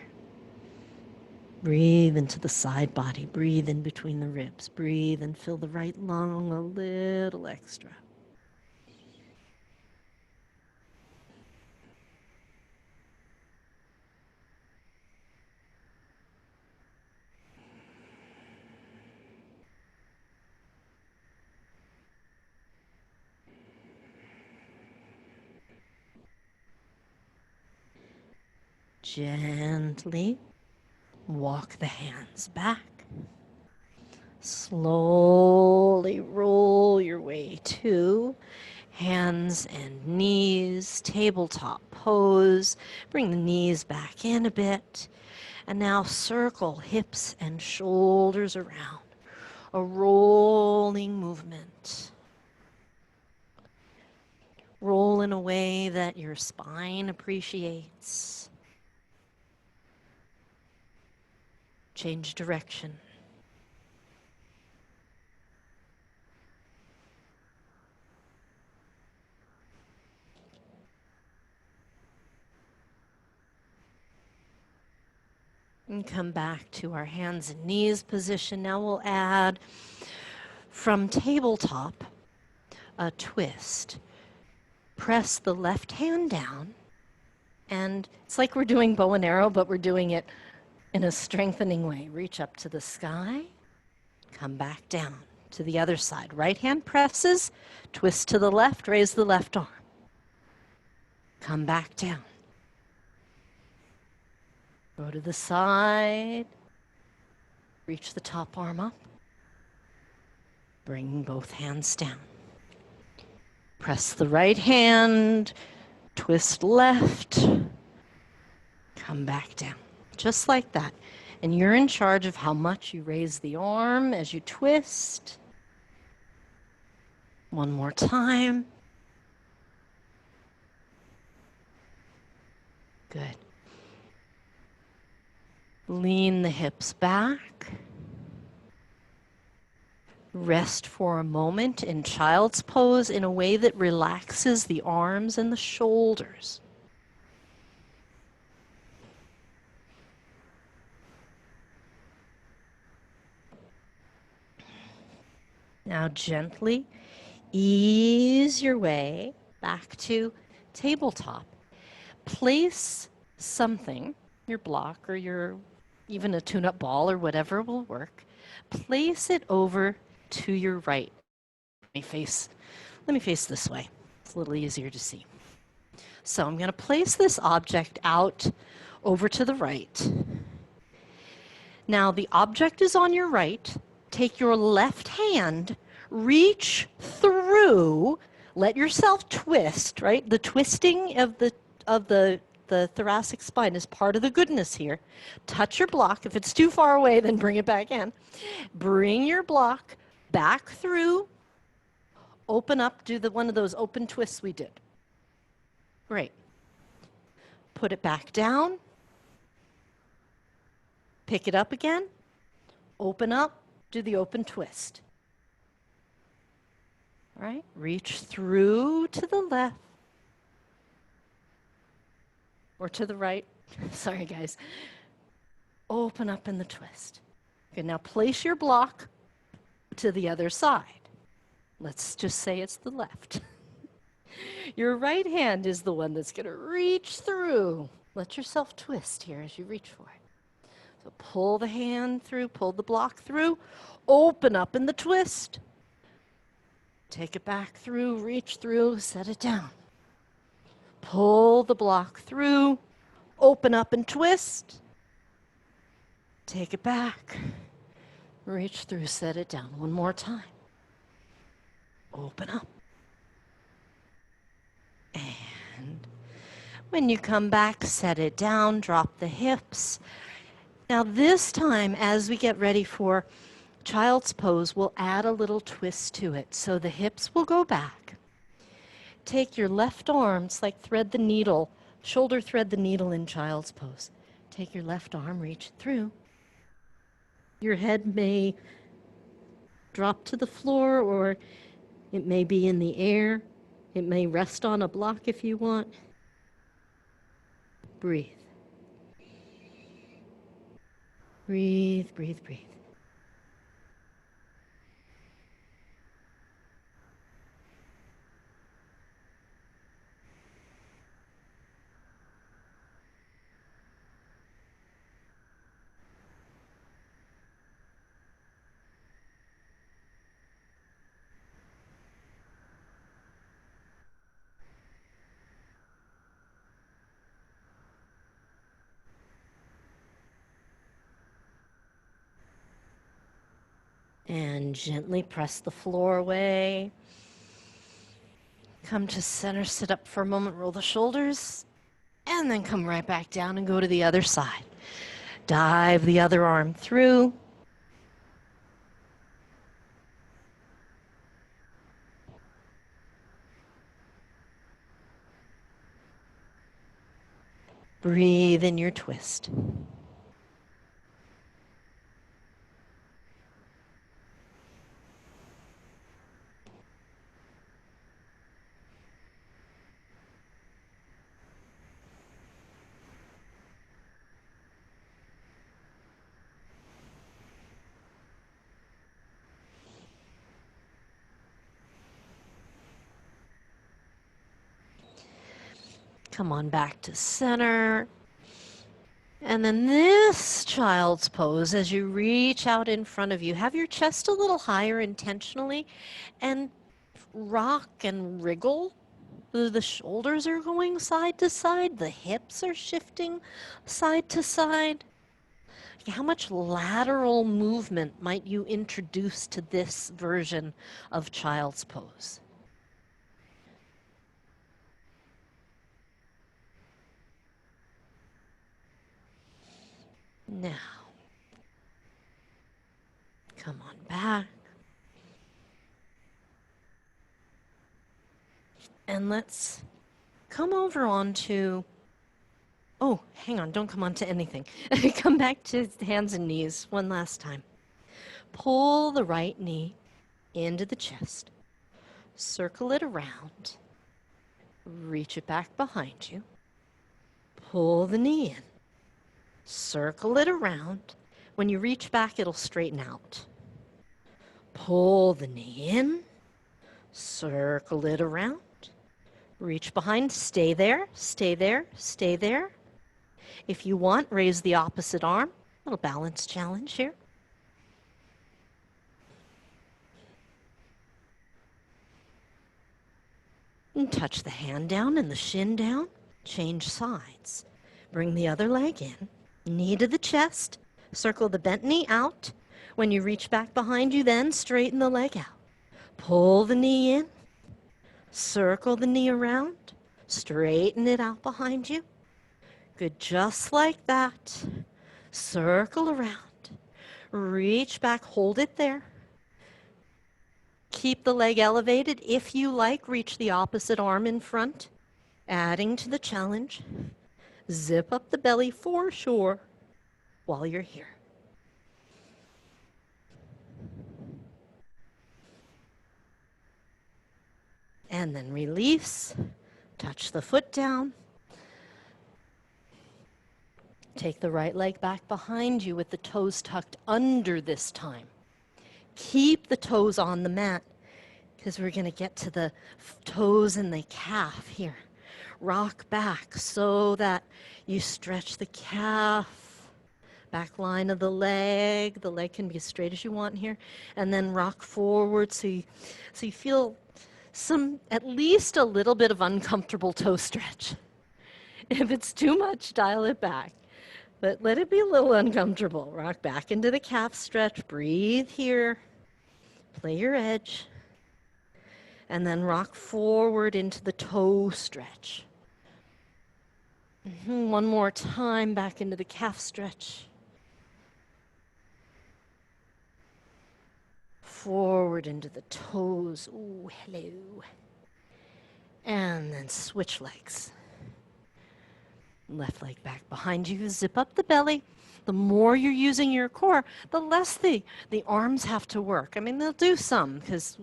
Breathe into the side body. Breathe in between the ribs. Breathe and fill the right lung a little extra. Gently walk the hands back. Slowly roll your way to hands and knees, tabletop pose. Bring the knees back in a bit. And now circle hips and shoulders around. A rolling movement. Roll in a way that your spine appreciates. Change direction. And come back to our hands and knees position. Now we'll add from tabletop a twist. Press the left hand down, and it's like we're doing bow and arrow, but we're doing it in a strengthening way. Reach up to the sky, come back down to the other side. Right hand presses, twist to the left, raise the left arm. Come back down. Go to the side, reach the top arm up, bring both hands down. Press the right hand, twist left, come back down, just like that. And you're in charge of how much you raise the arm as you twist. One more time. Good. Lean the hips back. Rest for a moment in child's pose in a way that relaxes the arms and the shoulders. Now gently ease your way back to tabletop. Place something, your block or even a tune-up ball or whatever will work. Place it over to your right. Let me face this way. It's a little easier to see. So I'm going to place this object out over to the right. Now the object is on your right. Take your left hand, reach through, let yourself twist, right? The twisting of the thoracic spine is part of the goodness here. Touch your block. If it's too far away, then bring it back in. Bring your block back through. Open up. Do one of those open twists we did. Great. Put it back down. Pick it up again. Open up. Do the open twist. All right. Reach through to the left. Or to the right. Sorry, guys. Open up in the twist. Okay, now place your block to the other side. Let's just say it's the left. Your right hand is the one that's going to reach through. Let yourself twist here as you reach for it. So pull the hand through, pull the block through, open up in the twist. Take it back through, reach through, set it down. Pull the block through, open up and twist. Take it back, reach through, set it down. One more time. Open up. And when you come back, set it down, drop the hips. Now this time, as we get ready for child's pose, we'll add a little twist to it. So the hips will go back. Take your left arms, like thread the needle, shoulder thread the needle in child's pose. Take your left arm, reach it through. Your head may drop to the floor, or it may be in the air. It may rest on a block if you want. Breathe. Breathe, breathe, breathe. And gently press the floor away. Come to center, sit up for a moment, roll the shoulders, and then come right back down and go to the other side. Dive the other arm through. Breathe in your twist. Come on back to center. And then this child's pose, as you reach out in front of you, have your chest a little higher intentionally and rock and wriggle. The shoulders are going side to side, the hips are shifting side to side. How much lateral movement might you introduce to this version of child's pose? Now, come on back. And let's come over onto, oh, hang on, don't come onto anything. Come back to hands and knees one last time. Pull the right knee into the chest. Circle it around. Reach it back behind you. Pull the knee in. Circle it around. When you reach back, it'll straighten out. Pull the knee in. Circle it around. Reach behind. Stay there, stay there, stay there. If you want, raise the opposite arm. Little balance challenge here. And touch the hand down and the shin down. Change sides. Bring the other leg in. Knee to the chest. Circle the bent knee out. When you reach back behind you, then straighten the leg out. Pull the knee in. Circle the knee around. Straighten it out behind you. Good, just like that. Circle around. Reach back, hold it there. Keep the leg elevated. If you like, reach the opposite arm in front. Adding to the challenge. Zip up the belly for sure while you're here. And then release. Touch the foot down. Take the right leg back behind you with the toes tucked under this time. Keep the toes on the mat because we're going to get to the toes and the calf here. Rock back so that you stretch the calf, back line of the leg. The leg can be as straight as you want here. And then rock forward so you feel at least a little bit of uncomfortable toe stretch. If it's too much, dial it back. But let it be a little uncomfortable. Rock back into the calf stretch. Breathe here. Play your edge. And then rock forward into the toe stretch. One more time, back into the calf stretch. Forward into the toes. Ooh, hello. And then switch legs. Left leg back behind you. Zip up the belly. The more you're using your core, the less the arms have to work. I mean, they'll do some because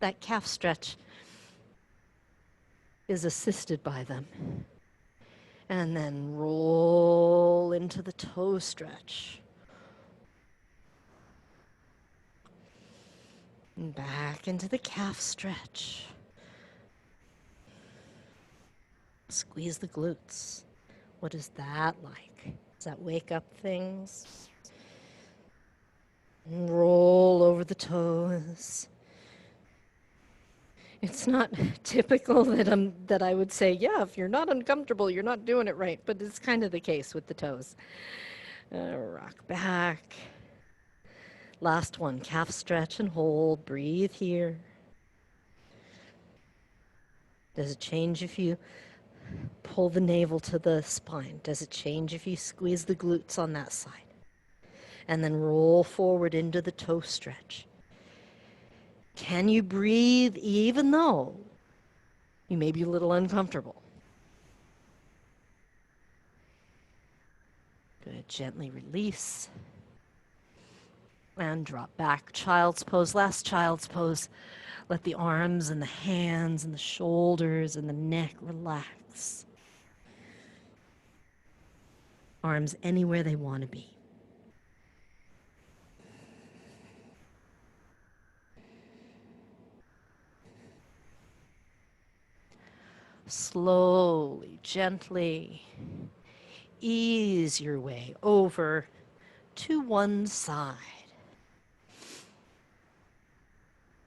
that calf stretch is assisted by them. And then roll into the toe stretch. And back into the calf stretch. Squeeze the glutes. What is that like? Does that wake up things? And roll over the toes. It's not typical that I would say, yeah, if you're not uncomfortable, you're not doing it right. But it's kind of the case with the toes. Rock back. Last one, calf stretch and hold. Breathe here. Does it change if you pull the navel to the spine? Does it change if you squeeze the glutes on that side? And then roll forward into the toe stretch. Can you breathe even though you may be a little uncomfortable? Good, gently release. And drop back. Child's pose, last child's pose. Let the arms and the hands and the shoulders and the neck relax. Arms anywhere they want to be. Slowly, gently ease your way over to one side.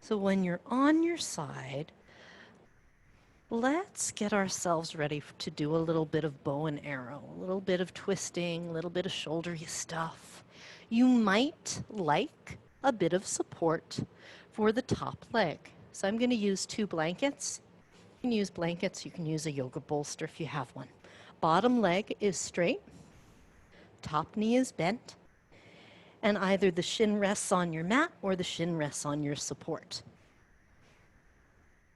So when you're on your side, let's get ourselves ready to do a little bit of bow and arrow, a little bit of twisting, a little bit of shouldery stuff. You might like a bit of support for the top leg. So I'm going to use 2 blankets. You can use blankets, you can use a yoga bolster if you have one. Bottom leg is straight, top knee is bent, and either the shin rests on your mat or the shin rests on your support.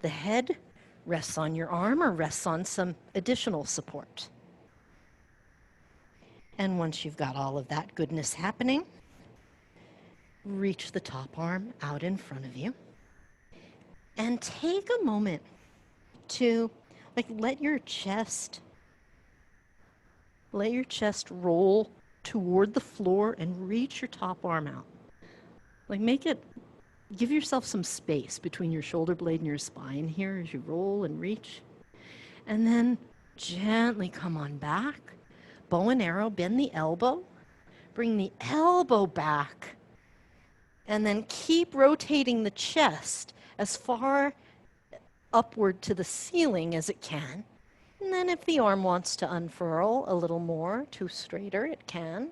The head rests on your arm or rests on some additional support. And once you've got all of that goodness happening, reach the top arm out in front of you and take a moment to let your chest roll toward the floor and reach your top arm out. Give yourself some space between your shoulder blade and your spine here as you roll and reach. And then gently come on back. Bow and arrow, bend the elbow. Bring the elbow back. And then keep rotating the chest as far upward to the ceiling as it can. And then if the arm wants to unfurl a little more to straighter, it can.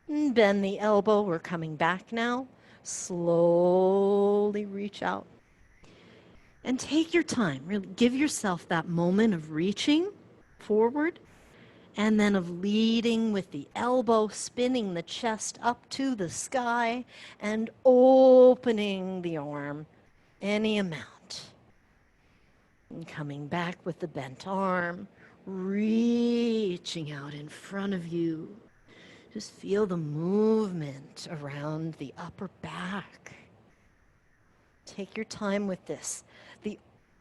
And bend the elbow. We're coming back now. Slowly reach out. And take your time. Really give yourself that moment of reaching forward and then of leading with the elbow, spinning the chest up to the sky and opening the arm any amount. And coming back with the bent arm, reaching out in front of you. Just feel the movement around the upper back. Take your time with this.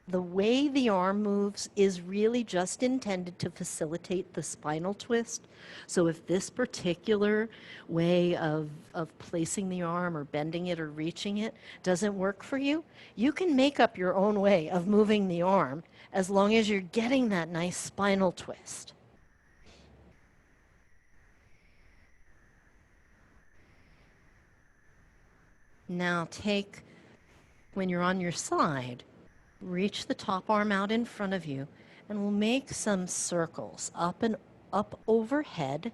The way the arm moves is really just intended to facilitate the spinal twist. So if this particular way of placing the arm or bending it or reaching it doesn't work for you, you can make up your own way of moving the arm as long as you're getting that nice spinal twist. Now when you're on your side, reach the top arm out in front of you, and we'll make some circles up and up overhead.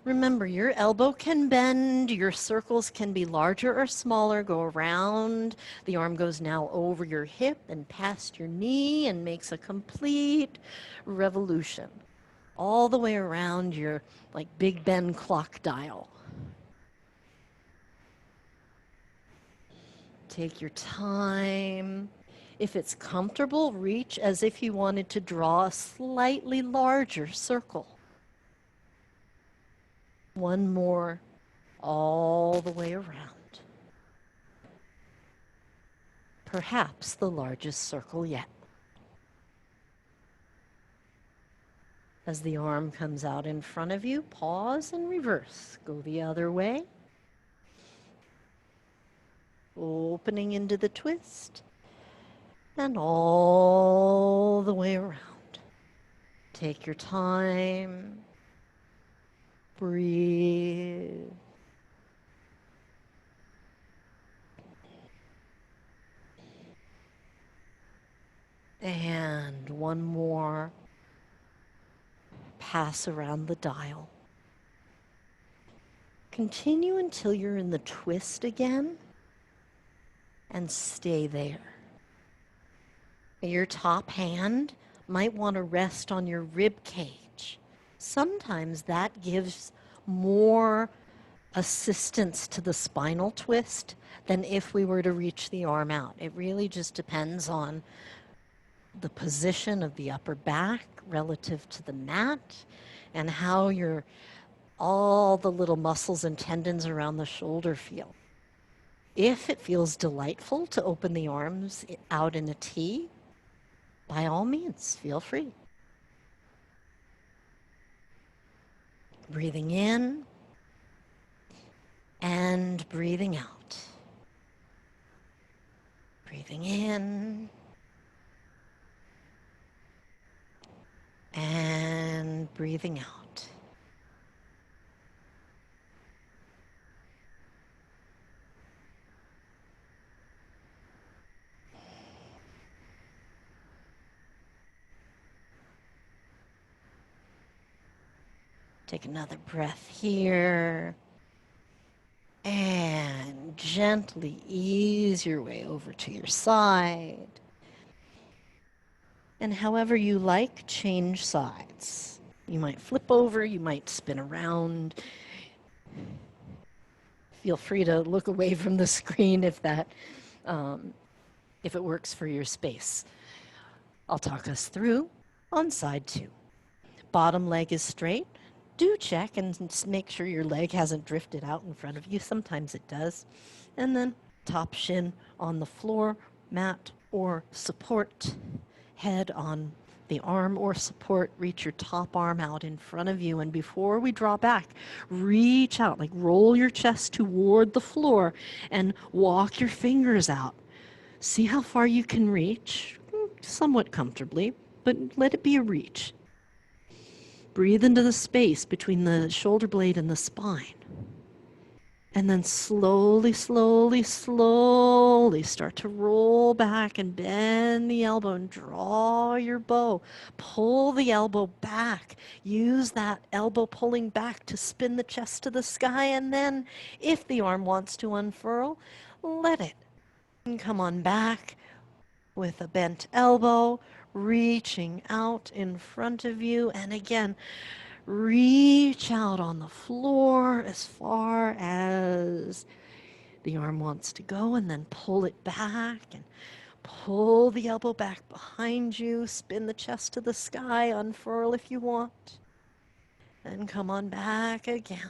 Remember, your elbow can bend, your circles can be larger or smaller, go around. The arm goes now over your hip and past your knee and makes a complete revolution all the way around your Big Ben clock dial. Take your time. If it's comfortable, reach as if you wanted to draw a slightly larger circle. One more all the way around. Perhaps the largest circle yet. As the arm comes out in front of you, pause and reverse. Go the other way. Opening into the twist. And all the way around. Take your time. Breathe. And one more. Pass around the dial. Continue until you're in the twist again. And stay there. Your top hand might want to rest on your rib cage. Sometimes that gives more assistance to the spinal twist than if we were to reach the arm out. It really just depends on the position of the upper back relative to the mat and how all the little muscles and tendons around the shoulder feel. If it feels delightful to open the arms out in a T, by all means, feel free. Breathing in and breathing out. Breathing in and breathing out. Take another breath here. And gently ease your way over to your side. And however you like, change sides. You might flip over, you might spin around. Feel free to look away from the screen if it works for your space. I'll talk us through on side 2. Bottom leg is straight. Do check and make sure your leg hasn't drifted out in front of you. Sometimes it does. And then top shin on the floor, mat, or support. Head on the arm or support. Reach your top arm out in front of you. And before we draw back, reach out, like roll your chest toward the floor and walk your fingers out. See how far you can reach, somewhat comfortably, but let it be a reach. Breathe into the space between the shoulder blade and the spine. And then slowly, slowly, slowly start to roll back and bend the elbow and draw your bow. Pull the elbow back. Use that elbow pulling back to spin the chest to the sky. And then if the arm wants to unfurl, let it. And come on back with a bent elbow, reaching out in front of you. And again, reach out on the floor as far as the arm wants to go, and then pull it back and pull the elbow back behind you. Spin the chest to the sky, unfurl if you want, and come on back again.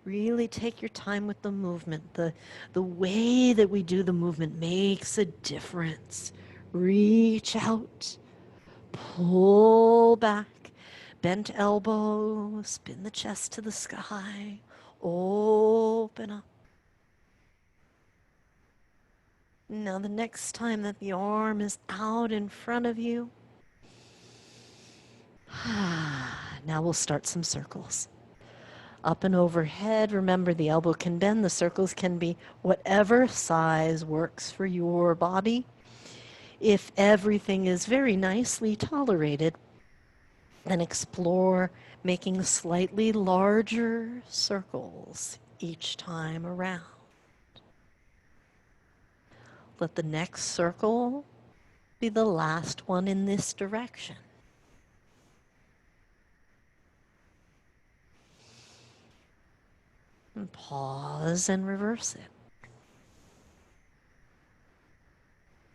Really take your time with the movement. The way that we do the movement makes a difference. Reach out, pull back, bent elbow, spin the chest to the sky, open up. Now the next time that the arm is out in front of you, now we'll start some circles. Up and overhead. Remember, the elbow can bend. The circles can be whatever size works for your body. If everything is very nicely tolerated, then explore making slightly larger circles each time around. Let the next circle be the last one in this direction. And pause and reverse it.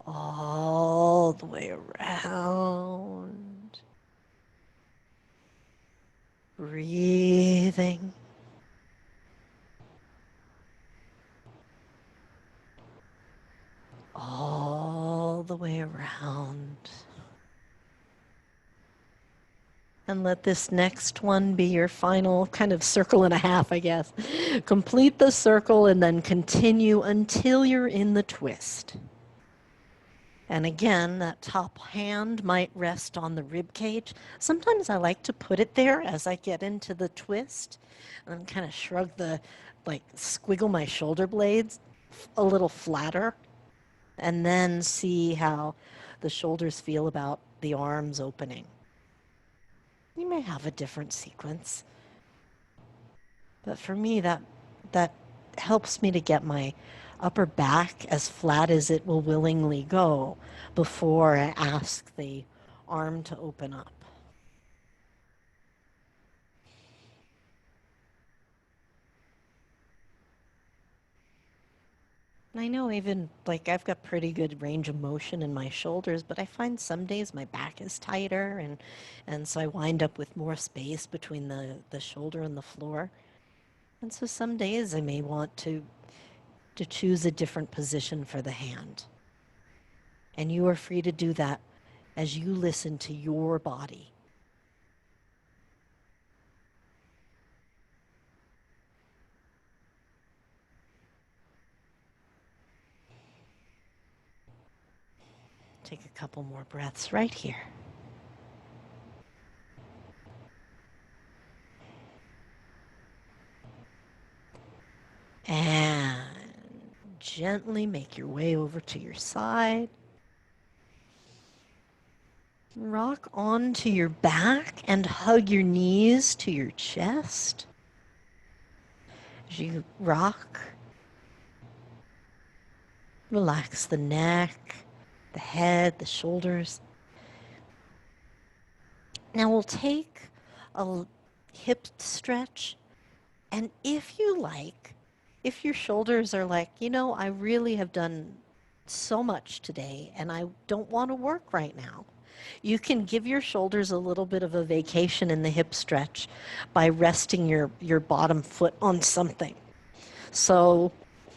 All the way around. Breathing. All the way around. And let this next one be your final kind of circle and a half, I guess. Complete the circle and then continue until you're in the twist. And again, that top hand might rest on the rib cage. Sometimes I like to put it there as I get into the twist and kind of shrug squiggle my shoulder blades a little flatter, and then see how the shoulders feel about the arms opening. You may have a different sequence, but for me, that helps me to get my upper back as flat as it will willingly go before I ask the arm to open up. I know even I've got pretty good range of motion in my shoulders, but I find some days my back is tighter and so I wind up with more space between the shoulder and the floor. And so some days I may want to choose a different position for the hand. And you are free to do that as you listen to your body. Take a couple more breaths right here. And gently make your way over to your side. Rock onto your back and hug your knees to your chest. As you rock, relax the neck, the head, the shoulders. Now we'll take a hip stretch, and if you like, if your shoulders are like, I really have done so much today and I don't want to work right now, you can give your shoulders a little bit of a vacation in the hip stretch by resting your bottom foot on something. So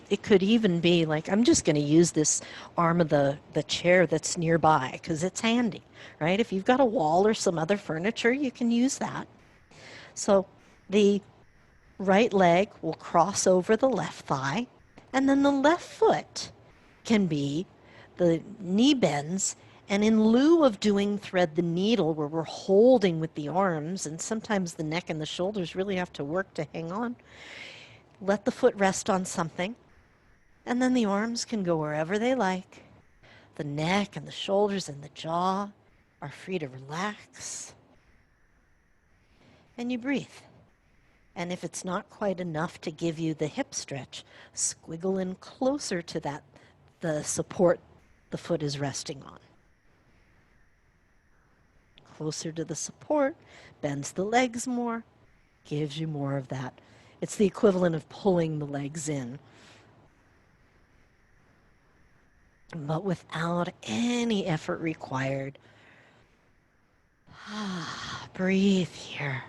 it could even be like, I'm just going to use this arm of the chair that's nearby because it's handy, right? If you've got a wall or some other furniture, you can use that. So the right leg will cross over the left thigh, and then the left foot can be the knee bends. And in lieu of doing thread the needle, where we're holding with the arms, and sometimes the neck and the shoulders really have to work to hang on, let the foot rest on something, and then the arms can go wherever they like. The neck and the shoulders and the jaw are free to relax. And you breathe. And if it's not quite enough to give you the hip stretch, squiggle in closer to that, the support the foot is resting on. Closer to the support, bends the legs more, gives you more of that. It's the equivalent of pulling the legs in, but without any effort required. Breathe here.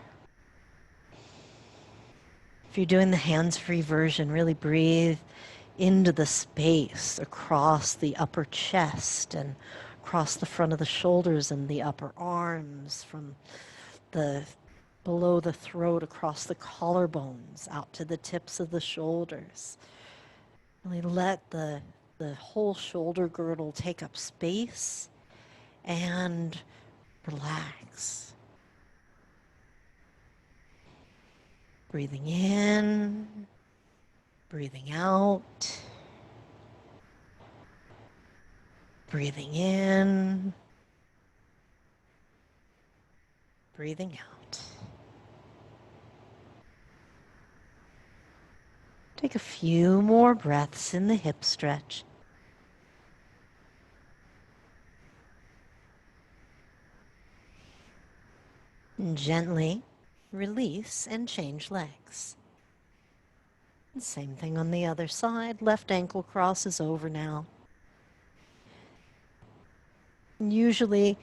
If you're doing the hands-free version, really breathe into the space across the upper chest and across the front of the shoulders and the upper arms, from the below the throat across the collarbones out to the tips of the shoulders. Really let the whole shoulder girdle take up space and relax. Breathing in, breathing out, breathing in, breathing out. Take a few more breaths in the hip stretch. And gently release and change legs. And same thing on the other side. Left ankle crosses over now. And usually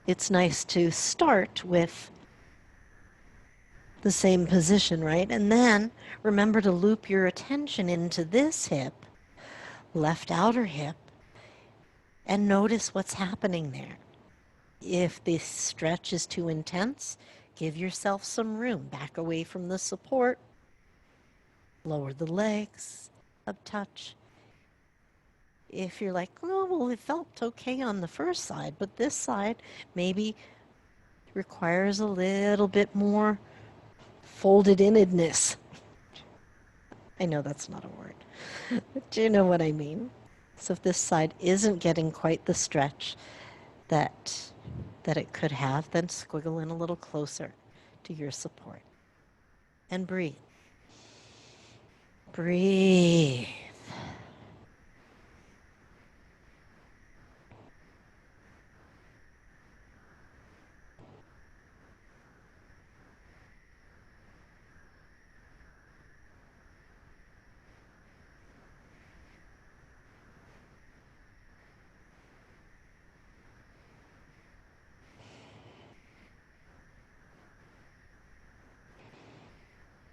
it's nice to start with the same position, right? And then remember to loop your attention into this hip, left outer hip, and notice what's happening there. If the stretch is too intense, give yourself some room. Back away from the support. Lower the legs a touch. If you're like, oh, well, it felt okay on the first side, but this side maybe requires a little bit more folded innedness. I know that's not a word, but you know what I mean. So if this side isn't getting quite the stretch that it could have, then squiggle in a little closer to your support. And breathe. Breathe.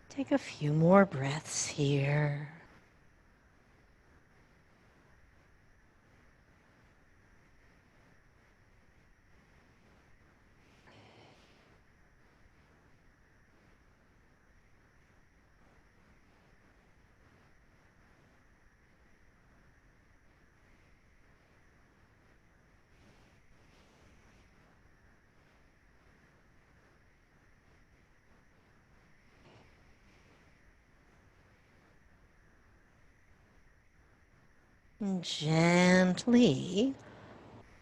Take a few more breaths here. And gently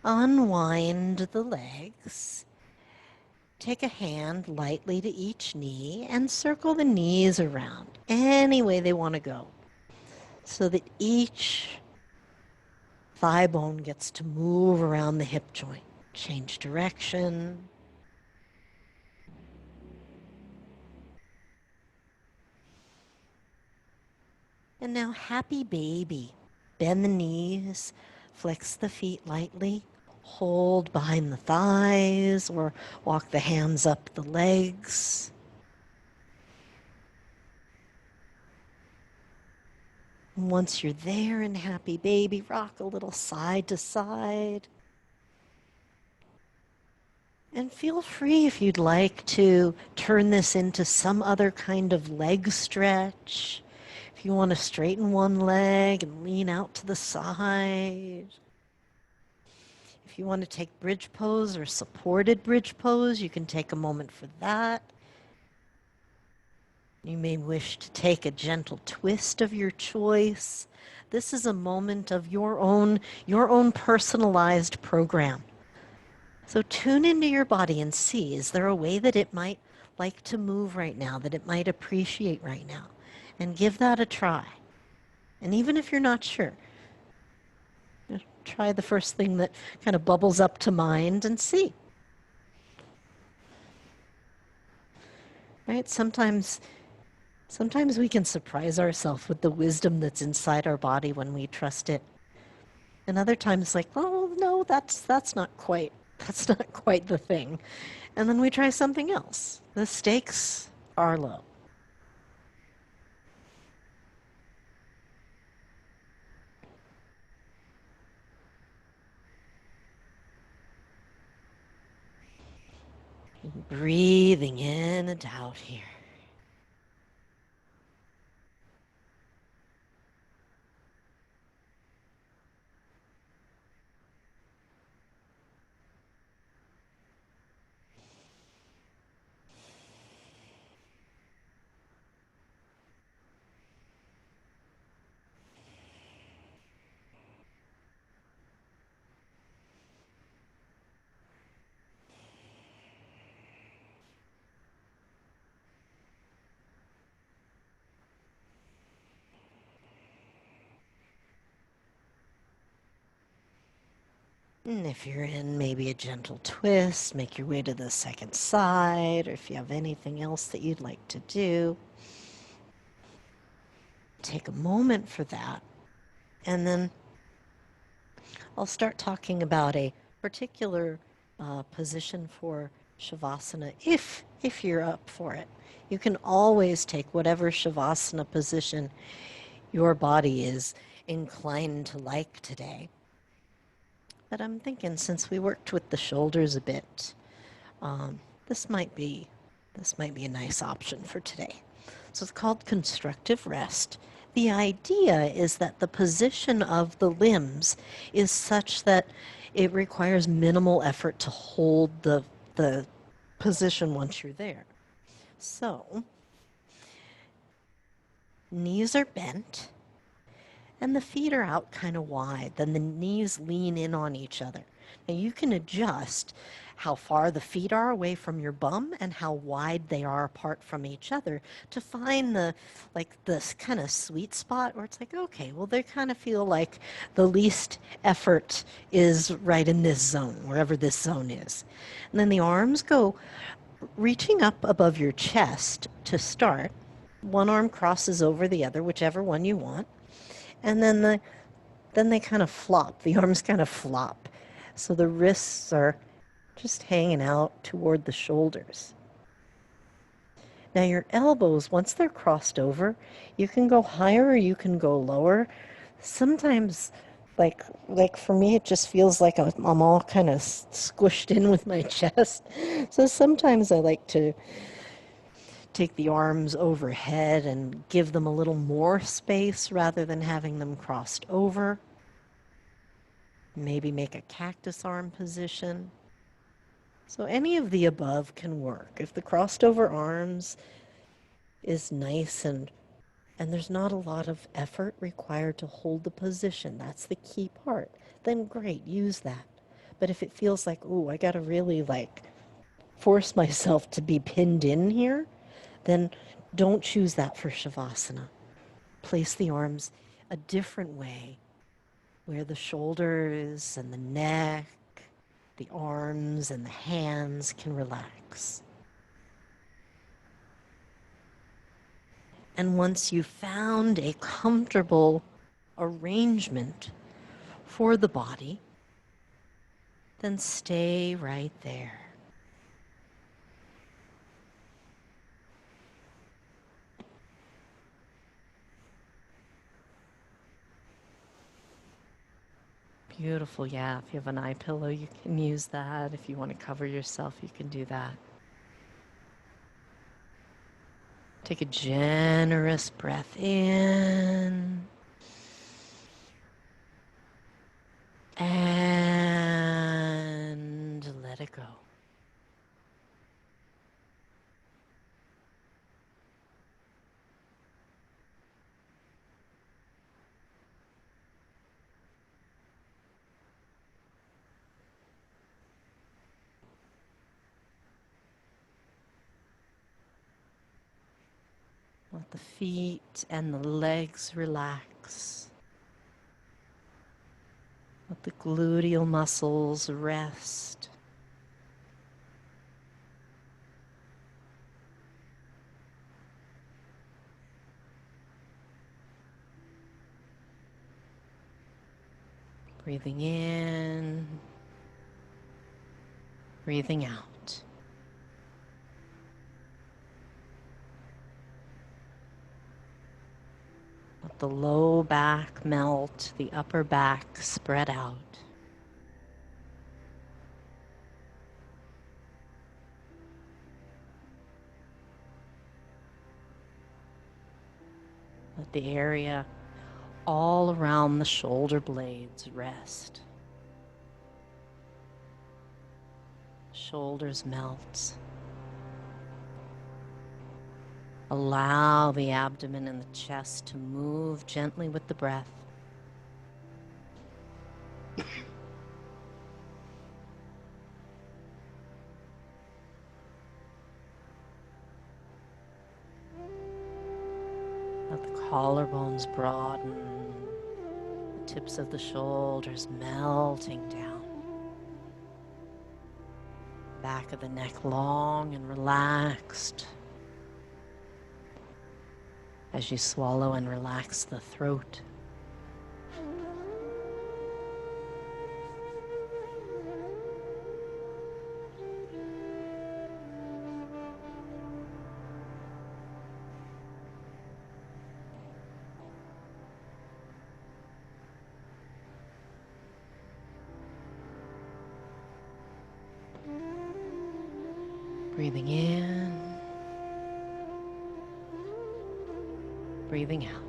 unwind the legs. Take a hand lightly to each knee and circle the knees around any way they want to go so that each thigh bone gets to move around the hip joint. Change direction. And now, happy baby. Bend the knees, flex the feet lightly, hold behind the thighs, or walk the hands up the legs. Once you're there in happy baby, rock a little side to side. And feel free if you'd like to turn this into some other kind of leg stretch. If you want to straighten one leg and lean out to the side. If you want to take bridge pose or supported bridge pose, you can take a moment for that. You may wish to take a gentle twist of your choice. This is a moment of your own personalized program. So tune into your body and see, is there a way that it might like to move right now, that it might appreciate right now? And give that a try. And even if you're not sure, try the first thing that kind of bubbles up to mind and see. Right? Sometimes we can surprise ourselves with the wisdom that's inside our body when we trust it. And other times like, oh no, that's not quite the thing. And then we try something else. The stakes are low. Breathing in and out here. And if you're in maybe a gentle twist, make your way to the second side, or if you have anything else that you'd like to do, take a moment for that. And then I'll start talking about a particular position for Shavasana if you're up for it. You can always take whatever Shavasana position your body is inclined to like today. But I'm thinking since we worked with the shoulders a bit, this might be a nice option for today. So it's called constructive rest. The idea is that the position of the limbs is such that it requires minimal effort to hold the position once you're there. So knees are bent and the feet are out kind of wide. Then the knees lean in on each other. Now you can adjust how far the feet are away from your bum and how wide they are apart from each other to find this kind of sweet spot where it's like, okay, well, they kind of feel like the least effort is right in this zone, wherever this zone is. And then the arms go reaching up above your chest to start. One arm crosses over the other, whichever one you want. And then they kind of flop. The arms kind of flop. So the wrists are just hanging out toward the shoulders. Now your elbows, once they're crossed over, you can go higher or you can go lower. Sometimes, like for me, it just feels like I'm all kind of squished in with my chest. So sometimes I like to take the arms overhead and give them a little more space rather than having them crossed over. Maybe make a cactus arm position. So any of the above can work. If the crossed over arms is nice and and there's not a lot of effort required to hold the position, that's the key part, then great, use that. But if it feels like, ooh, I gotta really like force myself to be pinned in here, then don't choose that for Shavasana. Place the arms a different way, where the shoulders and the neck, the arms and the hands can relax. And once you've found a comfortable arrangement for the body, then stay right there. Beautiful, yeah. If you have an eye pillow, you can use that. If you want to cover yourself, you can do that. Take a generous breath in and let it go. Let the feet and the legs relax. Let the gluteal muscles rest. Breathing in, breathing out. Let the low back melt, the upper back spread out. Let the area all around the shoulder blades rest. Shoulders melt. Allow the abdomen and the chest to move gently with the breath. Let the collarbones broaden, the tips of the shoulders melting down. Back of the neck long and relaxed as you swallow and relax the throat. Breathing in, breathing out.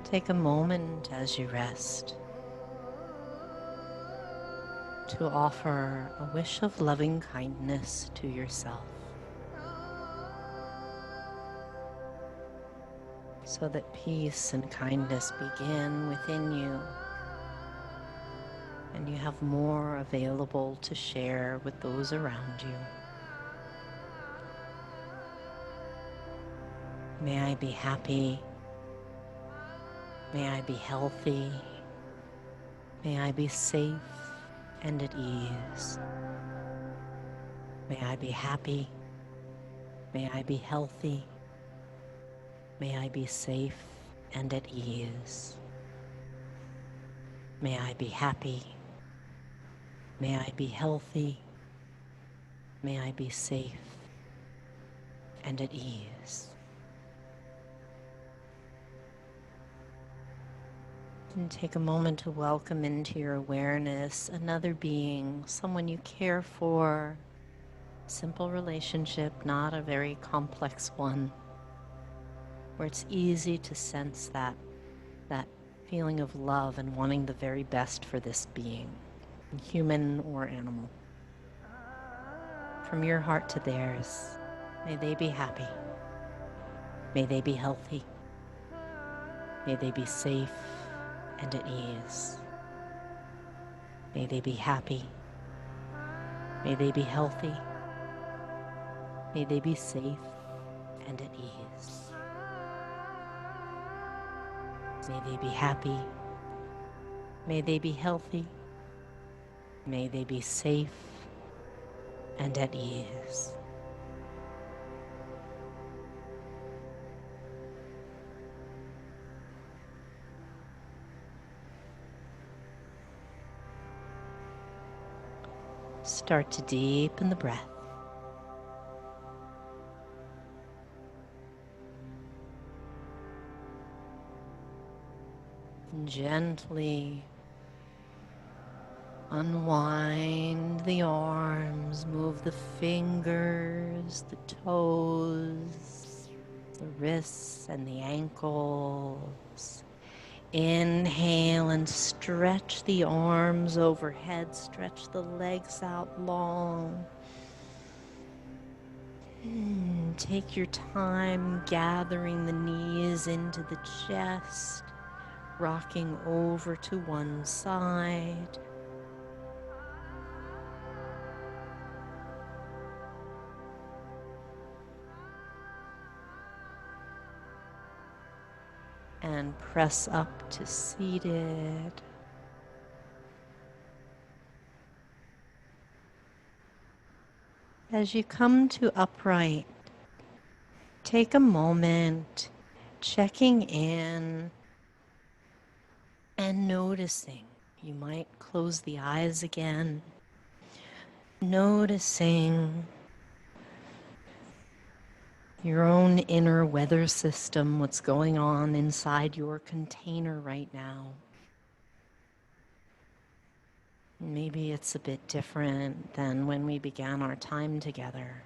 Take a moment as you rest to offer a wish of loving kindness to yourself, so that peace and kindness begin within you and you have more available to share with those around you. May I be happy. May I be healthy. May I be safe and at ease. May I be happy. May I be healthy. May I be safe and at ease. May I be happy. May I be healthy. May I be safe and at ease. And take a moment to welcome into your awareness another being, someone you care for. Simple relationship, not a very complex one, where it's easy to sense that feeling of love and wanting the very best for this being, human or animal. From your heart to theirs, may they be happy. May they be healthy. May they be safe and at ease. May they be happy. May they be healthy. May they be safe and at ease. May they be happy. May they be healthy. May they be safe and at ease. Start to deepen the breath. And gently unwind the arms, move the fingers, the toes, the wrists and the ankles. Inhale and stretch the arms overhead, stretch the legs out long. Take your time gathering the knees into the chest, rocking over to one side. And press up to seated. As you come to upright, take a moment checking in and noticing. You might close the eyes again, noticing your own inner weather system, what's going on inside your container right now. Maybe it's a bit different than when we began our time together.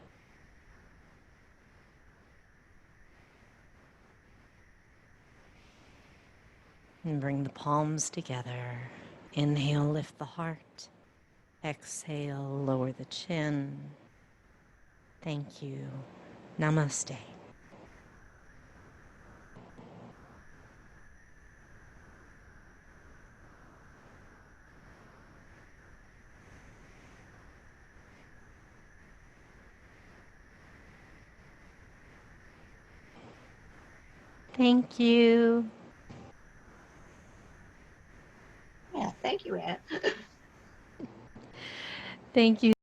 And bring the palms together. Inhale, lift the heart. Exhale, lower the chin. Thank you. Namaste. Thank you. Yeah, thank you, Anne. Thank you.